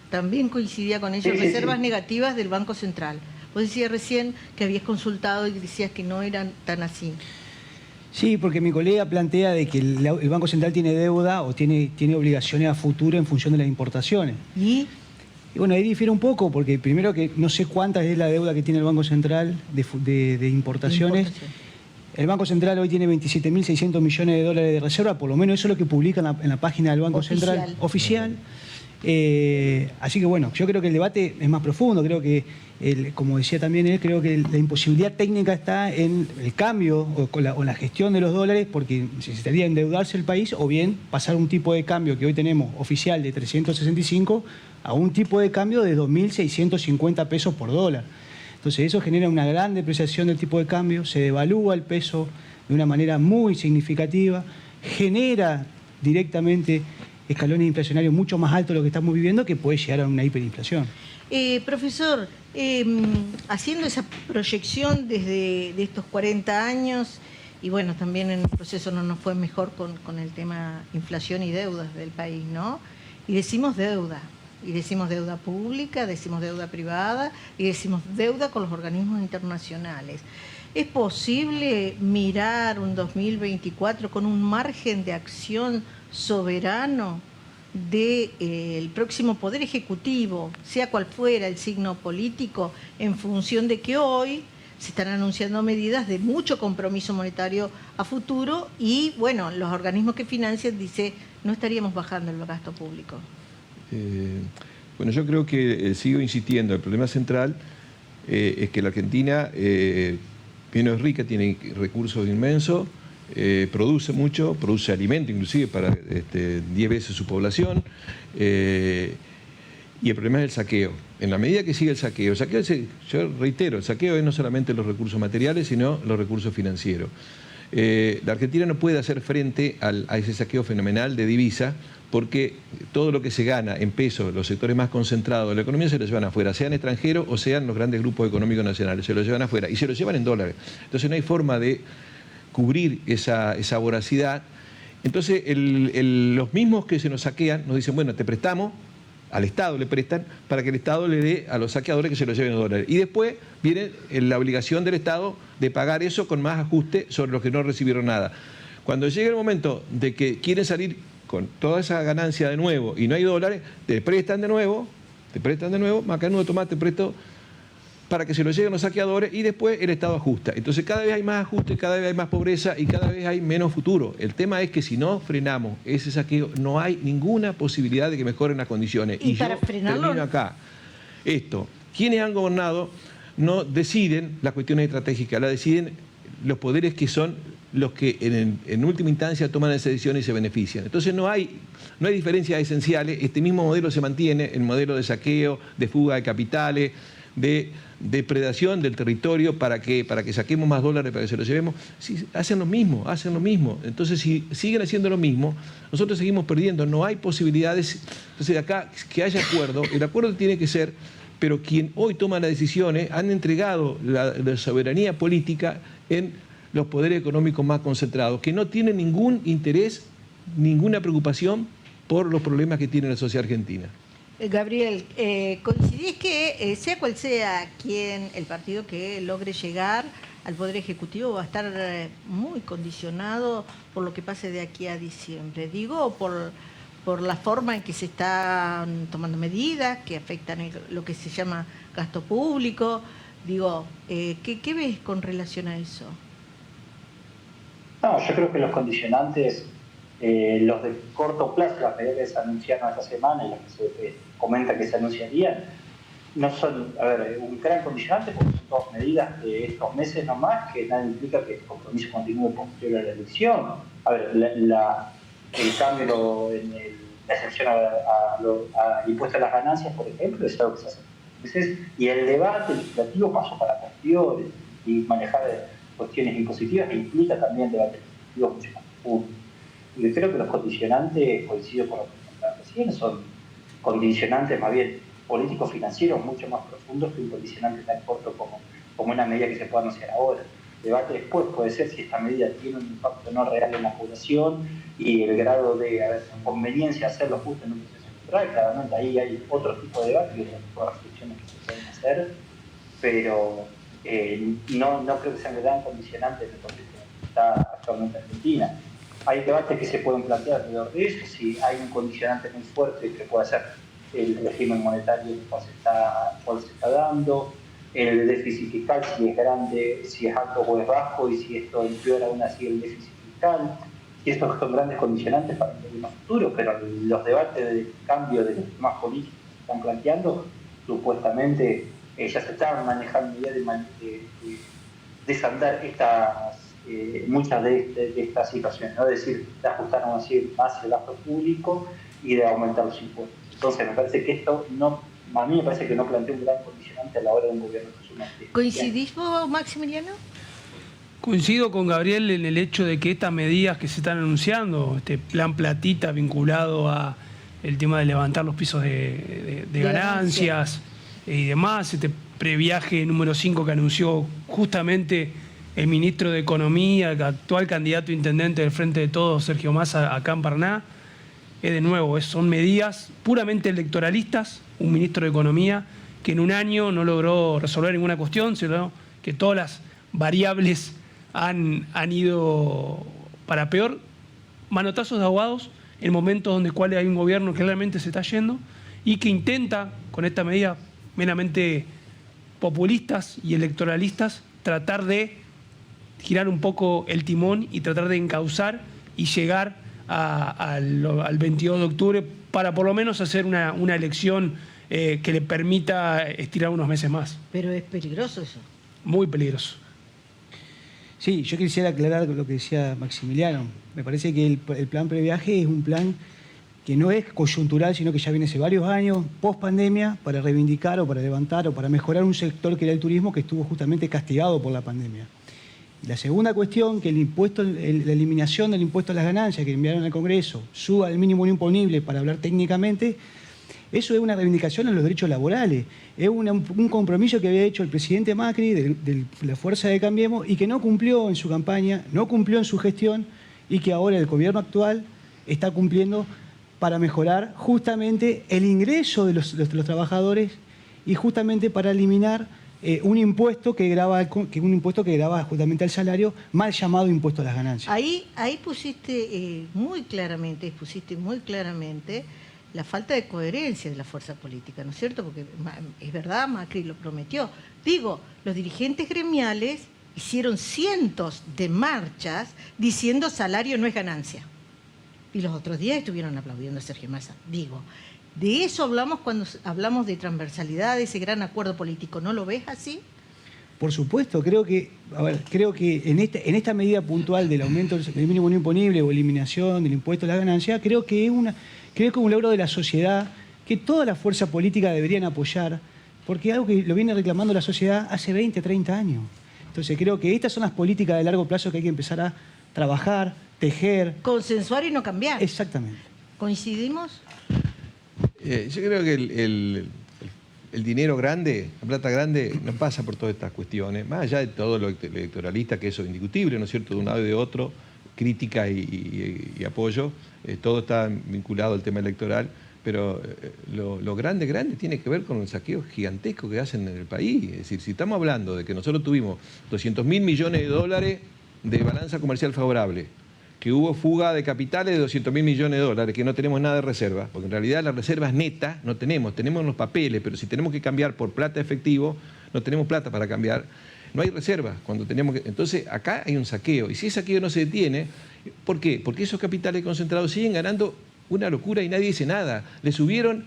También coincidía con ellos, sí, reservas negativas del Banco Central. Vos decías recién que habías consultado y decías que no eran tan así. Sí, porque mi colega plantea de que el Banco Central tiene deuda o tiene obligaciones a futuro en función de las importaciones. ¿Y? Y bueno, ahí difiere un poco, porque primero que no sé cuánta es la deuda que tiene el Banco Central de importaciones. El Banco Central hoy tiene 27.600 millones de dólares de reserva, por lo menos eso es lo que publica en la página del Banco Central oficial. Así que bueno, yo creo que el debate es más profundo, creo que, como decía también él, creo que la imposibilidad técnica está en el cambio o la gestión de los dólares, porque necesitaría endeudarse el país o bien pasar un tipo de cambio que hoy tenemos oficial de 365 a un tipo de cambio de 2.650 pesos por dólar. Entonces eso genera una gran depreciación del tipo de cambio, se devalúa el peso de una manera muy significativa, genera directamente escalones inflacionarios mucho más altos de lo que estamos viviendo, que puede llegar a una hiperinflación. Profesor, haciendo esa proyección de estos 40 años, y bueno, también en el proceso no nos fue mejor con el tema inflación y deudas del país, ¿no? Y decimos deuda pública, decimos deuda privada y decimos deuda con los organismos internacionales. ¿Es posible mirar un 2024 con un margen de acción soberano del próximo Poder Ejecutivo, sea cual fuera el signo político, en función de que hoy se están anunciando medidas de mucho compromiso monetario a futuro y, bueno, los organismos que financian dicen no estaríamos bajando el gasto público? Bueno, yo creo que sigo insistiendo, el problema central es que la Argentina bien es rica, tiene recursos inmensos, produce mucho, produce alimento inclusive para 10 veces su población, y el problema es el saqueo. En la medida que sigue el saqueo, yo reitero, el saqueo es no solamente los recursos materiales, sino los recursos financieros. La Argentina no puede hacer frente a ese saqueo fenomenal de divisa, porque todo lo que se gana en pesos, los sectores más concentrados de la economía se lo llevan afuera, sean extranjeros o sean los grandes grupos económicos nacionales, se lo llevan afuera y se lo llevan en dólares. Entonces no hay forma de cubrir esa voracidad. Entonces los mismos que se nos saquean nos dicen, bueno, te prestamos, al Estado le prestan, para que el Estado le dé a los saqueadores que se lo lleven en dólares. Y después viene la obligación del Estado de pagar eso con más ajuste sobre los que no recibieron nada. Cuando llega el momento de que quieren salir con toda esa ganancia de nuevo y no hay dólares, te prestan de nuevo, Macanudo, tomá, te presto para que se lo lleguen los saqueadores y después el Estado ajusta. Entonces cada vez hay más ajustes, cada vez hay más pobreza y cada vez hay menos futuro. El tema es que si no frenamos ese saqueo, no hay ninguna posibilidad de que mejoren las condiciones. Y para frenarlo, termino acá. Quienes han gobernado no deciden las cuestiones estratégicas, las deciden los poderes que son los que en última instancia toman esa decisión y se benefician. Entonces no hay diferencias esenciales, este mismo modelo se mantiene, el modelo de saqueo, de fuga de capitales, de depredación del territorio para que saquemos más dólares, para que se los llevemos. Sí, hacen lo mismo. Entonces, si siguen haciendo lo mismo, nosotros seguimos perdiendo, no hay posibilidades. Entonces, de acá, que haya acuerdo, el acuerdo tiene que ser, pero quien hoy toma las decisiones han entregado la soberanía política en los poderes económicos más concentrados, que no tienen ningún interés, ninguna preocupación por los problemas que tiene la sociedad argentina. Gabriel, ¿coincidís que sea cual sea el partido que logre llegar al Poder Ejecutivo va a estar muy condicionado por lo que pase de aquí a diciembre? Digo, por la forma en que se están tomando medidas que afectan lo que se llama gasto público. Digo, ¿qué ves con relación a eso? No, yo creo que los condicionantes, los de corto plazo, las medidas que se anunciaron esta semana y las que se comenta que se anunciarían, no son, a ver, un gran condicionante porque son todas medidas de estos meses nomás, que nada implica que el compromiso continúe posterior a la elección. A ver, el cambio en la excepción al impuesto a las ganancias, por ejemplo, es algo que se hace meses, y el debate legislativo pasó para posteriores, y manejar cuestiones impositivas implica también debate legislativo mucho más profundo. Y yo creo que los condicionantes, coincido con lo que comentaba recién, son condicionantes más bien políticos financieros mucho más profundos que un condicionante tan corto como una medida que se pueda anunciar ahora. El debate después puede ser si esta medida tiene un impacto no real en la población y el grado de conveniencia hacerlo justo en un proceso electoral. Claramente ahí hay otro tipo de debate y otro tipo de reflexiones que se pueden hacer, pero no creo que sean gran condicionante en el contexto en el que está actualmente Argentina. Hay debates que se pueden plantear alrededor de eso, si hay un condicionante muy fuerte que puede ser el régimen monetario cuál se está dando, el déficit fiscal, si es grande, si es alto o es bajo, y si esto empeora aún así el déficit fiscal. Y estos son grandes condicionantes para el gobierno futuro, pero los debates de cambio de los temas políticos que se están planteando, supuestamente ya se están manejando ya de desandar muchas de estas situaciones, ¿no? Es decir, de ajustar aún así más el gasto público y de aumentar los impuestos. Entonces me parece que esto a mí me parece que no plantea un gran condicionante a la hora de un gobierno que suma. ¿Coincidís vos, Maximiliano? Coincido con Gabriel en el hecho de que estas medidas que se están anunciando, este plan platita vinculado a el tema de levantar los pisos de ganancias y demás, este previaje número 5 que anunció justamente el ministro de Economía, el actual candidato a intendente del Frente de Todos, Sergio Massa, acá en Paraná, de nuevo, son medidas puramente electoralistas, un ministro de Economía que en un año no logró resolver ninguna cuestión, sino que todas las variables han ido para peor, manotazos de ahogados en momentos donde cuales hay un gobierno que claramente se está yendo y que intenta, con esta medida meramente populistas y electoralistas, tratar de girar un poco el timón y tratar de encauzar y llegar al 22 de octubre para por lo menos hacer una elección que le permita estirar unos meses más. Pero es peligroso eso. Muy peligroso. Sí, yo quisiera aclarar lo que decía Maximiliano. Me parece que el plan previaje es un plan que no es coyuntural, sino que ya viene hace varios años, post pandemia, para reivindicar o para levantar o para mejorar un sector que era el turismo que estuvo justamente castigado por la pandemia. La segunda cuestión, que la eliminación del impuesto a las ganancias que enviaron al Congreso suba al mínimo imponible, para hablar técnicamente, eso es una reivindicación en los derechos laborales. Es un compromiso que había hecho el presidente Macri de la fuerza de Cambiemos y que no cumplió en su campaña, no cumplió en su gestión y que ahora el gobierno actual está cumpliendo para mejorar justamente el ingreso de los trabajadores y justamente para eliminar un impuesto que grava justamente al salario, mal llamado impuesto a las ganancias. Ahí pusiste muy claramente la falta de coherencia de la fuerza política, ¿no es cierto? Porque es verdad, Macri lo prometió. Digo, los dirigentes gremiales hicieron cientos de marchas diciendo salario no es ganancia. Y los otros días estuvieron aplaudiendo a Sergio Massa. Digo, de eso hablamos cuando hablamos de transversalidad, de ese gran acuerdo político. ¿No lo ves así? Por supuesto, creo que en esta medida puntual del aumento del mínimo no imponible o eliminación del impuesto a la ganancia, creo que es un logro de la sociedad que toda la fuerza política deberían apoyar, porque es algo que lo viene reclamando la sociedad hace 20, 30 años. Entonces creo que estas son las políticas de largo plazo que hay que empezar a trabajar, tejer. Consensuar y no cambiar. Exactamente. ¿Coincidimos? Yo creo que el dinero grande, la plata grande, no pasa por todas estas cuestiones, más allá de todo lo electoralista, que eso es indiscutible, ¿no es cierto?, de un lado y de otro, crítica y apoyo, todo está vinculado al tema electoral, pero lo grande tiene que ver con el saqueo gigantesco que hacen en el país. Es decir, si estamos hablando de que nosotros tuvimos 200.000 millones de dólares de balanza comercial favorable, que hubo fuga de capitales de 200.000 millones de dólares, que no tenemos nada de reserva, porque en realidad las reservas netas no tenemos los papeles, pero si tenemos que cambiar por plata efectivo, no tenemos plata para cambiar, no hay reservas. Entonces acá hay un saqueo, y si ese saqueo no se detiene, ¿por qué? Porque esos capitales concentrados siguen ganando una locura y nadie dice nada. Le subieron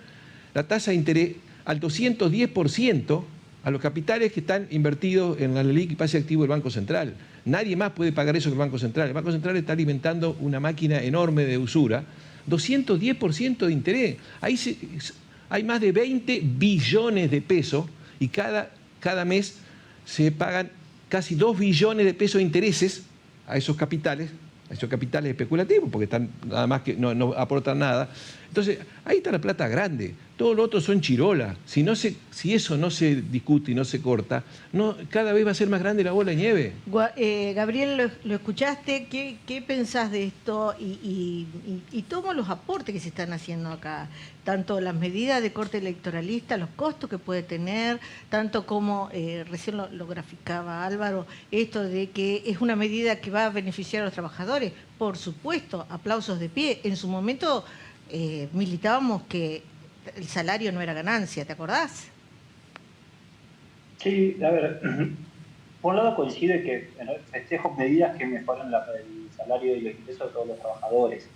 la tasa de interés al 210% a los capitales que están invertidos en la LELIQ y pase activo del Banco Central. Nadie más puede pagar eso que el Banco Central. El Banco Central está alimentando una máquina enorme de usura. 210% de interés. Ahí hay más de 20 billones de pesos y cada mes se pagan casi 2 billones de pesos de intereses a esos capitales especulativos, porque están nada más que no aportan nada. Entonces, ahí está la plata grande. Todo lo otro son chirolas. Si eso no se discute y no se corta, cada vez va a ser más grande la bola de nieve. Gabriel, lo escuchaste. ¿Qué pensás de esto? Y todos los aportes que se están haciendo acá. Tanto las medidas de corte electoralista, los costos que puede tener, tanto como recién lo graficaba Álvaro, esto de que es una medida que va a beneficiar a los trabajadores. Por supuesto, aplausos de pie. En su momento militábamos que el salario no era ganancia, ¿te acordás? Sí, a ver, por un lado coincide que festejo medidas que mejoran el salario y los ingresos de todos los trabajadores.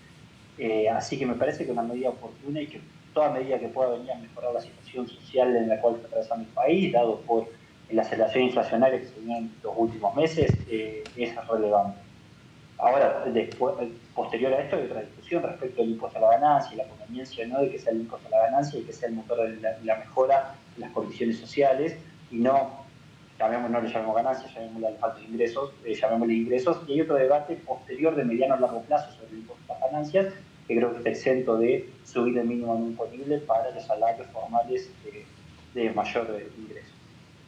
Así que me parece que es una medida oportuna y que toda medida que pueda venir a mejorar la situación social en la cual está atravesando el país, dado por la aceleración inflacionaria que se vio en los últimos meses, es relevante. Ahora, posterior a esto, hay otra discusión respecto al impuesto a la ganancia y la conveniencia no de que sea el impuesto a la ganancia y que sea el motor de la mejora de las condiciones sociales y no le llamemos ganancia, llamémosle a los altos ingresos, llamémosle ingresos. Y hay otro debate posterior de mediano a largo plazo sobre el impuesto a las ganancias, que creo que está exento de subir el mínimo no imponible para los salarios formales de mayor ingreso.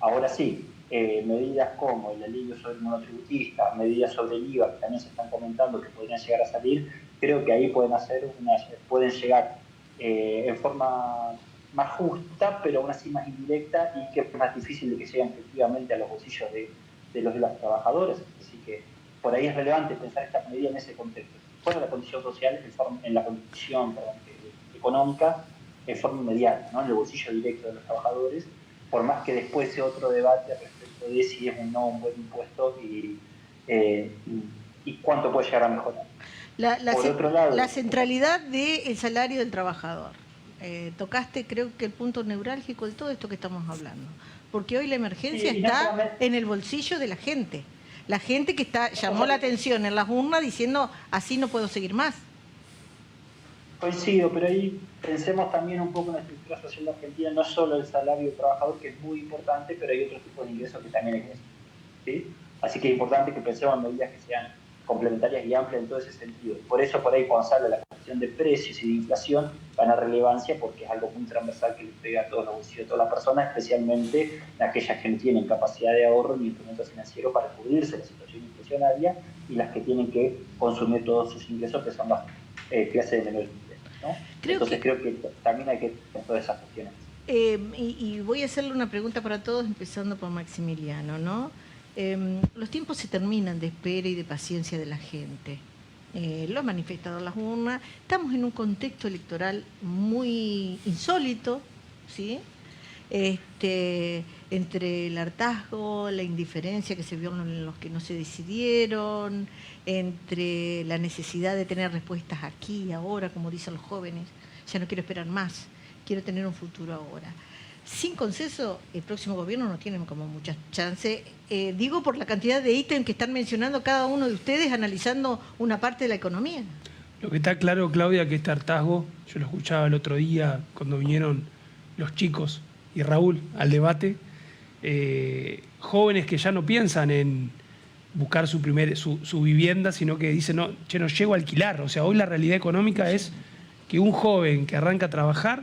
Ahora sí, medidas como el alivio sobre el monotributista, medidas sobre el IVA, que también se están comentando que podrían llegar a salir, creo que ahí pueden llegar en forma más justa, pero aún así más indirecta y que es más difícil de que lleguen efectivamente a los bolsillos de los trabajadores. Así que por ahí es relevante pensar esta medida en ese contexto. Fuera de la condición social, en la condición económica, en forma inmediata, ¿no? En el bolsillo directo de los trabajadores, por más que después sea otro debate respecto de si es un buen impuesto y cuánto puede llegar a mejorar. Por otro lado, la centralidad del salario del trabajador. Tocaste, creo que el punto neurálgico de todo esto que estamos hablando. Porque hoy la emergencia está en el bolsillo de la gente. La gente que llamó la atención en las urnas diciendo, así no puedo seguir más. Coincido, pero ahí pensemos también un poco en la estructura social de Argentina, no solo el salario del trabajador, que es muy importante, pero hay otro tipo de ingresos que también existen, ¿sí? Así que es importante que pensemos en medidas que sean complementarias y amplias en todo ese sentido. Por eso, por ahí, cuando se habla de la cuestión de precios y de inflación, gana relevancia porque es algo muy transversal que le pega a todos los bolsillos de todas las personas, especialmente aquellas que no tienen capacidad de ahorro ni instrumentos financieros para cubrirse de la situación inflacionaria y las que tienen que consumir todos sus ingresos, que son las clases de menores ingresos, ¿no? Entonces creo que también hay que ver todas esas cuestiones. Y voy a hacerle una pregunta para todos, empezando por Maximiliano, ¿no? Los tiempos se terminan de espera y de paciencia de la gente. Lo han manifestado las urnas. Estamos en un contexto electoral muy insólito, ¿sí? Entre el hartazgo, la indiferencia que se vio en los que no se decidieron, entre la necesidad de tener respuestas aquí y ahora, como dicen los jóvenes, ya no quiero esperar más, quiero tener un futuro ahora. Sin consenso, el próximo gobierno no tiene como muchas chances. Digo por la cantidad de ítems que están mencionando cada uno de ustedes, analizando una parte de la economía. Lo que está claro, Claudia, que este hartazgo, yo lo escuchaba el otro día cuando vinieron los chicos y Raúl al debate, jóvenes que ya no piensan en buscar su vivienda, sino que dicen, no llego a alquilar. O sea, hoy la realidad económica es que un joven que arranca a trabajar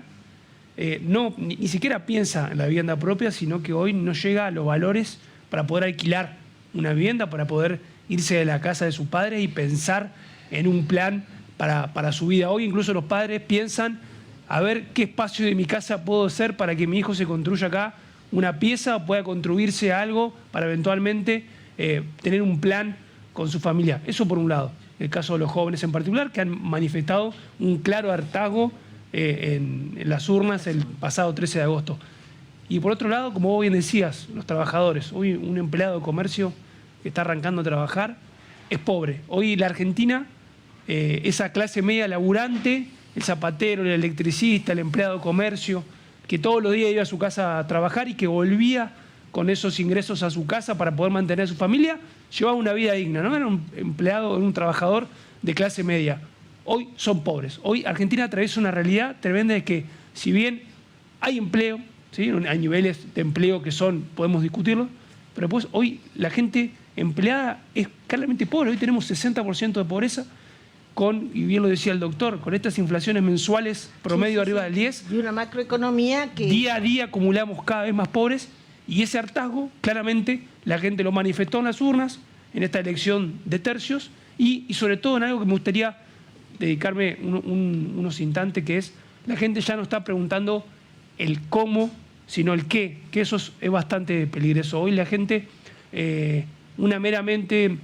ni siquiera piensa en la vivienda propia, sino que hoy no llega a los valores para poder alquilar una vivienda, para poder irse de la casa de sus padres y pensar en un plan para su vida. Hoy incluso los padres piensan a ver qué espacio de mi casa puedo hacer para que mi hijo se construya acá una pieza o pueda construirse algo para eventualmente tener un plan con su familia. Eso por un lado. El caso de los jóvenes en particular, que han manifestado un claro hartazgo en las urnas el pasado 13 de agosto. Y por otro lado, como vos bien decías, los trabajadores. Hoy un empleado de comercio que está arrancando a trabajar es pobre. Hoy la Argentina, esa clase media laburante, el zapatero, el electricista, el empleado de comercio, que todos los días iba a su casa a trabajar y que volvía con esos ingresos a su casa para poder mantener a su familia, llevaba una vida digna, no era un empleado, un trabajador de clase media. Hoy son pobres. Hoy Argentina atraviesa una realidad tremenda de que, si bien hay empleo, ¿sí? Hay niveles de empleo que podemos discutirlo, pero pues hoy la gente empleada es claramente pobre. Hoy tenemos 60% de pobreza, y bien lo decía el doctor, con estas inflaciones mensuales promedio arriba del 10. Y una macroeconomía que... Día a día acumulamos cada vez más pobres, y ese hartazgo claramente la gente lo manifestó en las urnas, en esta elección de tercios, y sobre todo en algo que me gustaría dedicarme unos instantes, que es, la gente ya no está preguntando el cómo, sino el qué, que eso es bastante peligroso. Hoy la gente, una meramente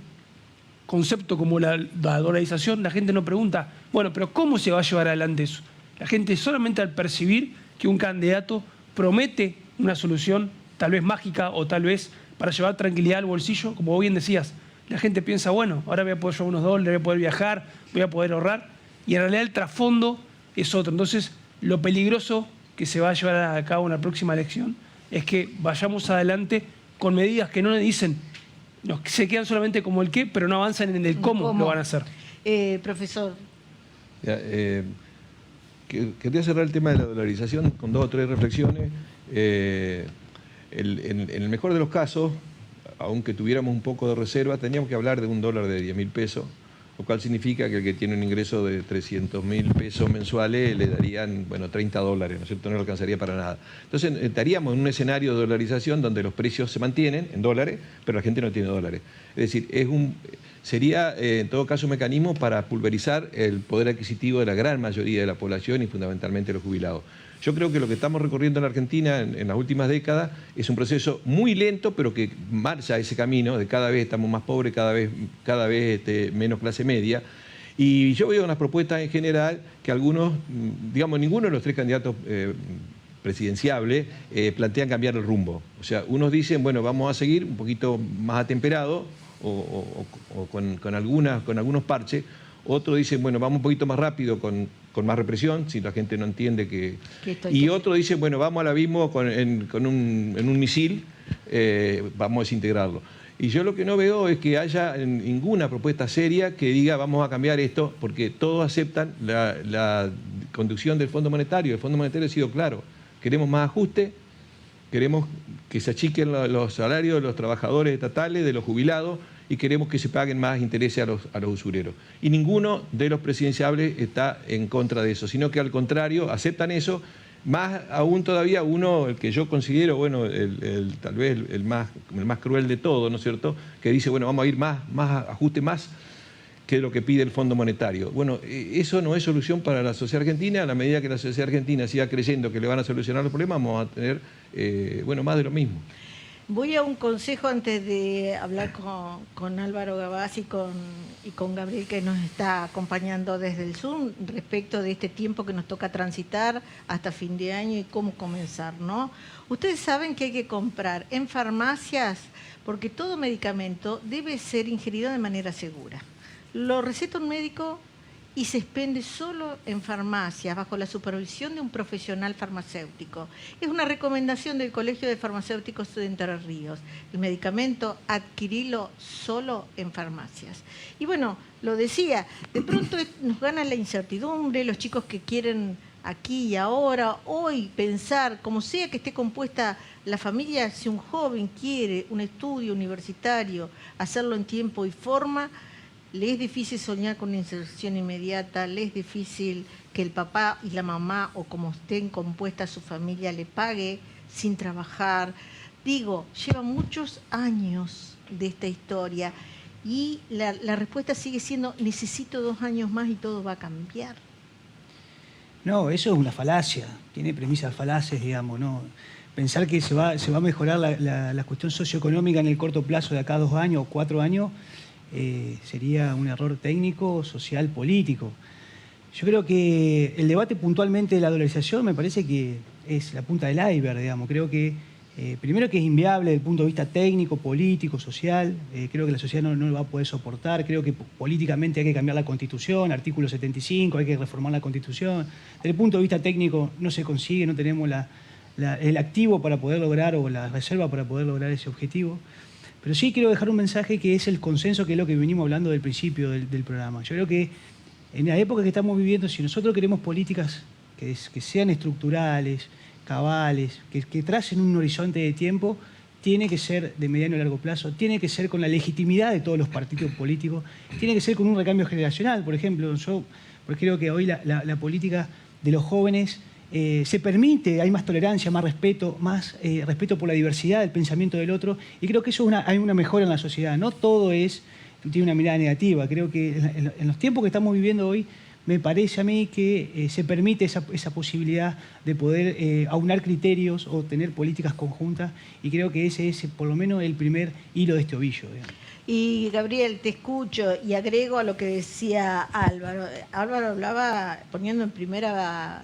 concepto como la dolarización, la gente no pregunta, bueno, pero ¿cómo se va a llevar adelante eso? La gente solamente al percibir que un candidato promete una solución, tal vez mágica o tal vez para llevar tranquilidad al bolsillo, como bien decías, la gente piensa, bueno, ahora voy a poder llevar unos dólares, voy a poder viajar, voy a poder ahorrar, y en realidad el trasfondo es otro. Entonces, lo peligroso que se va a llevar a cabo en la próxima elección es que vayamos adelante con medidas que no le dicen, se quedan solamente como el qué, pero no avanzan en el cómo lo van a hacer. Profesor. Quería cerrar el tema de la dolarización con 2 o 3 reflexiones. En el mejor de los casos, aunque tuviéramos un poco de reserva, teníamos que hablar de un dólar de 10.000 pesos, lo cual significa que el que tiene un ingreso de 300.000 pesos mensuales le darían, bueno, 30 dólares, ¿no es cierto? No le alcanzaría para nada. Entonces estaríamos en un escenario de dolarización donde los precios se mantienen en dólares, pero la gente no tiene dólares. Es decir, sería en todo caso un mecanismo para pulverizar el poder adquisitivo de la gran mayoría de la población y fundamentalmente los jubilados. Yo creo que lo que estamos recorriendo en la Argentina en las últimas décadas es un proceso muy lento, pero que marcha ese camino de cada vez estamos más pobres, cada vez menos clase media. Y yo veo unas propuestas en general que algunos, digamos, ninguno de los 3 candidatos presidenciables plantean cambiar el rumbo. O sea, unos dicen, bueno, vamos a seguir un poquito más atemperado o con algunos parches. Otros dicen, bueno, vamos un poquito más rápido con más represión, si la gente no entiende que... Y otros dicen, bueno, vamos al abismo en un misil, vamos a desintegrarlo. Y yo lo que no veo es que haya ninguna propuesta seria que diga vamos a cambiar esto, porque todos aceptan la conducción del Fondo Monetario. El Fondo Monetario ha sido claro, queremos más ajuste, queremos que se achiquen los salarios de los trabajadores estatales, de los jubilados, y queremos que se paguen más intereses a los usureros. Y ninguno de los presidenciables está en contra de eso, sino que al contrario, aceptan eso. Más aún todavía uno, el que yo considero, bueno, tal vez el más cruel de todo, ¿no es cierto?, que dice, bueno, vamos a ir más ajuste más que lo que pide el Fondo Monetario. Bueno, eso no es solución para la sociedad argentina. A la medida que la sociedad argentina siga creyendo que le van a solucionar los problemas, vamos a tener, bueno, más de lo mismo. Voy a un consejo antes de hablar con Álvaro Gavazzi y con Gabriel, que nos está acompañando desde el Zoom, respecto de este tiempo que nos toca transitar hasta fin de año y cómo comenzar, ¿no? Ustedes saben que hay que comprar en farmacias, porque todo medicamento debe ser ingerido de manera segura. Lo receta un médico y se expende solo en farmacias, bajo la supervisión de un profesional farmacéutico. Es una recomendación del Colegio de Farmacéuticos de Entre Ríos. El medicamento, adquirirlo solo en farmacias. Y bueno, lo decía, de pronto nos gana la incertidumbre, los chicos que quieren aquí y ahora, hoy, pensar, como sea que esté compuesta la familia, si un joven quiere un estudio universitario, hacerlo en tiempo y forma, le es difícil soñar con una inserción inmediata, le es difícil que el papá y la mamá, o como estén compuestas su familia, le pague sin trabajar. Digo, lleva muchos años de esta historia y la respuesta sigue siendo, necesito 2 años más y todo va a cambiar. No, eso es una falacia, tiene premisas falaces, digamos, ¿no? Pensar que se va a mejorar la cuestión socioeconómica en el corto plazo de acá a 2 años o 4 años, sería un error técnico, social, político. Yo creo que el debate puntualmente de la dolarización me parece que es la punta del iceberg, digamos. Creo que Primero que es inviable desde el punto de vista técnico, político, social. Creo que la sociedad no lo va a poder soportar. Creo que políticamente hay que cambiar la Constitución, artículo 75, hay que reformar la Constitución. Desde el punto de vista técnico no se consigue, no tenemos el activo para poder lograr o la reserva para poder lograr ese objetivo. Pero sí quiero dejar un mensaje que es el consenso, que es lo que venimos hablando del principio del programa. Yo creo que en la época que estamos viviendo, si nosotros queremos políticas que sean estructurales, cabales, que tracen un horizonte de tiempo, tiene que ser de mediano y largo plazo, tiene que ser con la legitimidad de todos los partidos políticos, tiene que ser con un recambio generacional. Por ejemplo, porque creo que hoy la política de los jóvenes se permite, hay más tolerancia, más respeto por la diversidad del pensamiento del otro, y creo que eso hay una mejora en la sociedad. No todo tiene una mirada negativa. Creo que en los tiempos que estamos viviendo hoy, me parece a mí que se permite esa posibilidad de poder aunar criterios o tener políticas conjuntas, y creo que ese es por lo menos el primer hilo de este ovillo. Y Gabriel, te escucho y agrego a lo que decía Álvaro. Álvaro hablaba poniendo en primera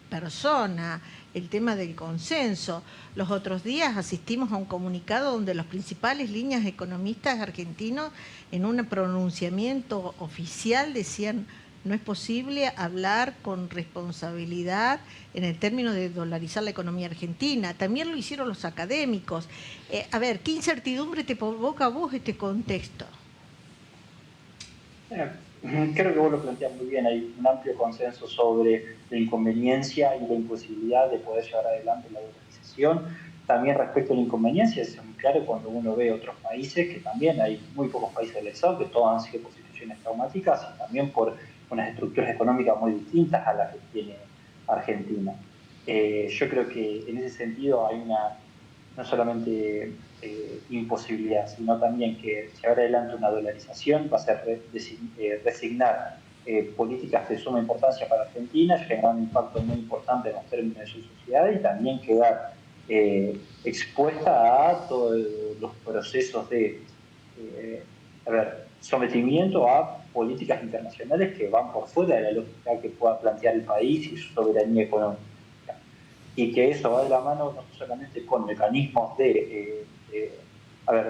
persona el tema del consenso. Los otros días asistimos a un comunicado donde las principales líneas economistas argentinos, en un pronunciamiento oficial, decían: no es posible hablar con responsabilidad en el término de dolarizar la economía argentina. También lo hicieron los académicos. A ver, ¿qué incertidumbre te provoca a vos este contexto? Creo que vos lo planteas muy bien. Hay un amplio consenso sobre la inconveniencia y la imposibilidad de poder llevar adelante la dolarización. También respecto a la inconveniencia, es muy claro cuando uno ve otros países, que también hay muy pocos países dolarizados, que todos han sido por situaciones traumáticas y también por unas estructuras económicas muy distintas a las que tiene Argentina. Yo creo que en ese sentido hay no solamente imposibilidad, sino también que llevar adelante una dolarización va a ser resignar políticas de suma importancia para Argentina, generar un impacto muy importante en los términos de su sociedad y también quedar expuesta a todos los procesos de sometimiento a políticas internacionales que van por fuera de la lógica que pueda plantear el país y su soberanía económica. Y que eso va de la mano no solamente con mecanismos de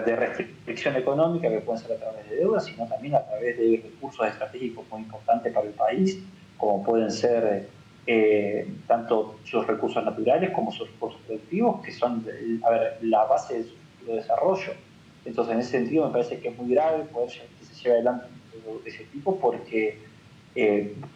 restricción económica que pueden ser a través de deuda, sino también a través de recursos estratégicos muy importantes para el país, como pueden ser tanto sus recursos naturales como sus recursos productivos, que son la base de su desarrollo. Entonces, en ese sentido, me parece que es muy grave poder que se lleve adelante de ese tipo, porque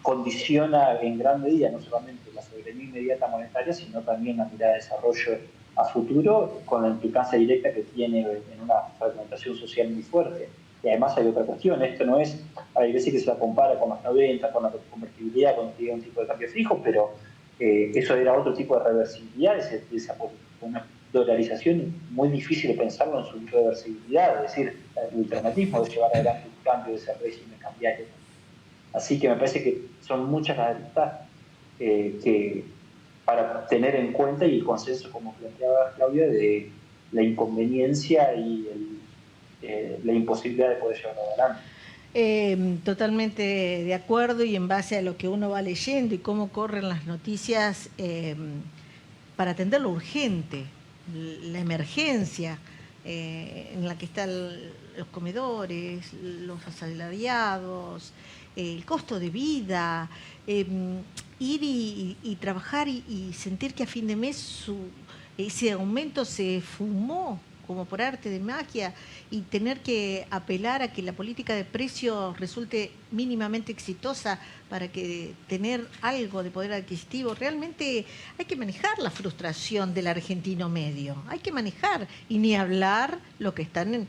condiciona en gran medida no solamente la soberanía inmediata monetaria, sino también la mirada de desarrollo a futuro, con la implicancia directa que tiene en una fragmentación social muy fuerte. Y además hay otra cuestión, esto no es, hay veces que se la compara con los 90, con la convertibilidad, con un tipo de cambio fijo, pero eso era otro tipo de reversibilidad de esa política. Una dolarización muy difícil de pensarlo en su reversibilidad, es decir, el ultramatismo de llevar adelante un cambio de ese régimen cambiario. Así que me parece que son muchas las aristas que para tener en cuenta, y el consenso, como planteaba Claudia, de la inconveniencia y la imposibilidad de poder llevarlo adelante. Totalmente de acuerdo, y en base a lo que uno va leyendo y cómo corren las noticias para atender lo urgente, la emergencia en la que están los comedores, los asalariados, el costo de vida, ir y trabajar y sentir que a fin de mes ese aumento se fumó como por arte de magia, y tener que apelar a que la política de precios resulte mínimamente exitosa para que tener algo de poder adquisitivo. Realmente hay que manejar la frustración del argentino medio, hay que manejar, y ni hablar lo que están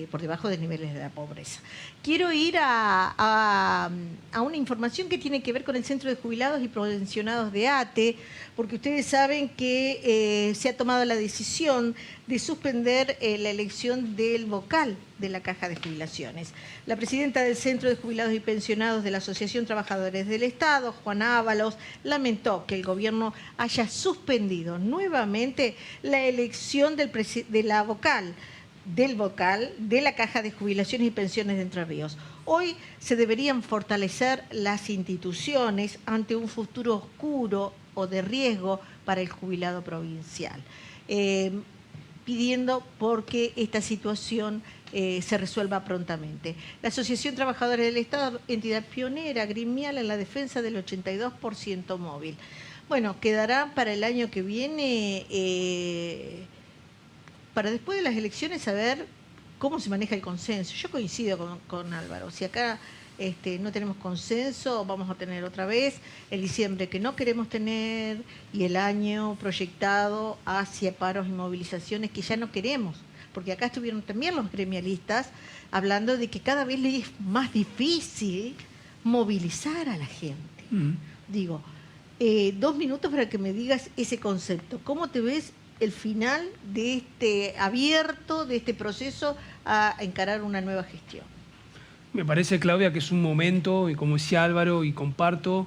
por debajo de niveles de la pobreza. Quiero ir a una información que tiene que ver con el Centro de Jubilados y Pensionados de ATE, porque ustedes saben que se ha tomado la decisión de suspender la elección del vocal de la Caja de Jubilaciones. La presidenta del Centro de Jubilados y Pensionados de la Asociación Trabajadores del Estado, Juana Ábalos, lamentó que el gobierno haya suspendido nuevamente la elección del vocal de la Caja de Jubilaciones y Pensiones de Entre Ríos. Hoy se deberían fortalecer las instituciones ante un futuro oscuro o de riesgo para el jubilado provincial. Pidiendo porque esta situación se resuelva prontamente. La Asociación Trabajadora del Estado, entidad pionera, gremial en la defensa del 82% móvil. Bueno, quedará para el año que viene, para después de las elecciones, saber cómo se maneja el consenso. Yo coincido con Álvaro. Si acá no tenemos consenso, vamos a tener otra vez el diciembre que no queremos tener y el año proyectado hacia paros y movilizaciones que ya no queremos. Porque acá estuvieron también los gremialistas hablando de que cada vez le es más difícil movilizar a la gente. Digo, 2 minutos para que me digas ese concepto. ¿Cómo te ves el final de este abierto, de este proceso a encarar una nueva gestión? Me parece, Claudia, que es un momento, y como decía Álvaro, y comparto,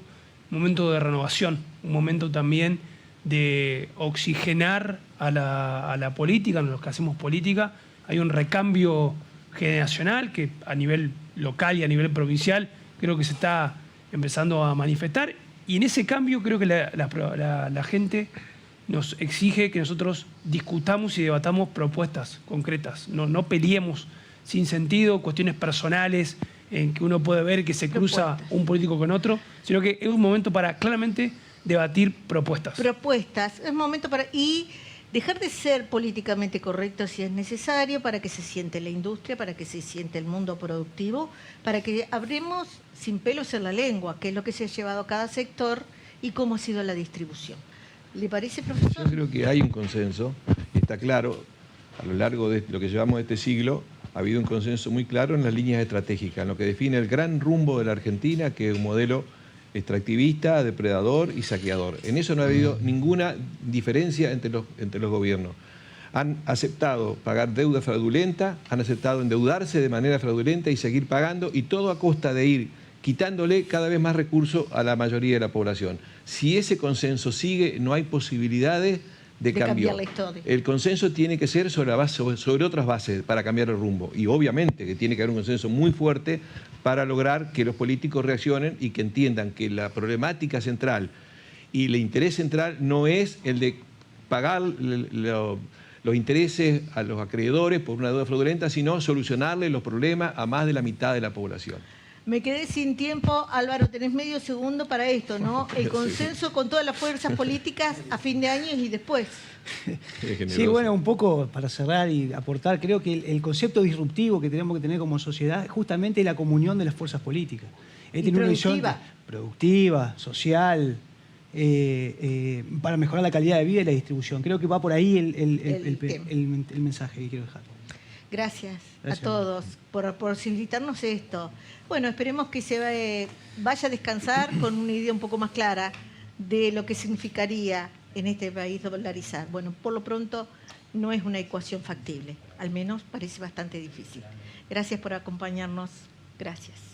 un momento de renovación, un momento también de oxigenar a la política, a los que hacemos política. Hay un recambio generacional que a nivel local y a nivel provincial creo que se está empezando a manifestar. Y en ese cambio creo que la gente nos exige que nosotros discutamos y debatamos propuestas concretas. No peleemos sin sentido, cuestiones personales en que uno puede ver que se cruza un político con otro, sino que es un momento para claramente debatir propuestas. Propuestas, es momento para... Y dejar de ser políticamente correcto si es necesario para que se siente la industria, para que se siente el mundo productivo, para que hablemos sin pelos en la lengua, qué es lo que se ha llevado a cada sector y cómo ha sido la distribución. ¿Le parece, profesor? Yo creo que hay un consenso, y está claro, a lo largo de lo que llevamos de este siglo, ha habido un consenso muy claro en las líneas estratégicas, en lo que define el gran rumbo de la Argentina, que es un modelo extractivista, depredador y saqueador. En eso no ha habido ninguna diferencia entre los gobiernos. Han aceptado pagar deuda fraudulenta, han aceptado endeudarse de manera fraudulenta y seguir pagando, y todo a costa de ir quitándole cada vez más recursos a la mayoría de la población. Si ese consenso sigue, no hay posibilidades de cambio. Cambiar la historia. El consenso tiene que ser sobre otras bases para cambiar el rumbo. Y obviamente que tiene que haber un consenso muy fuerte para lograr que los políticos reaccionen y que entiendan que la problemática central y el interés central no es el de pagar los intereses a los acreedores por una deuda fraudulenta, sino solucionarle los problemas a más de la mitad de la población. Me quedé sin tiempo. Álvaro, tenés medio segundo para esto, ¿no? El consenso con todas las fuerzas políticas a fin de año y después. Sí, bueno, un poco para cerrar y aportar, creo que el concepto disruptivo que tenemos que tener como sociedad es justamente la comunión de las fuerzas políticas. Es tener una visión productiva, social, para mejorar la calidad de vida y la distribución. Creo que va por ahí el mensaje que quiero dejar. Gracias a todos por facilitarnos esto. Bueno, esperemos que se vaya a descansar con una idea un poco más clara de lo que significaría en este país dolarizar. Bueno, por lo pronto no es una ecuación factible, al menos parece bastante difícil. Gracias por acompañarnos. Gracias.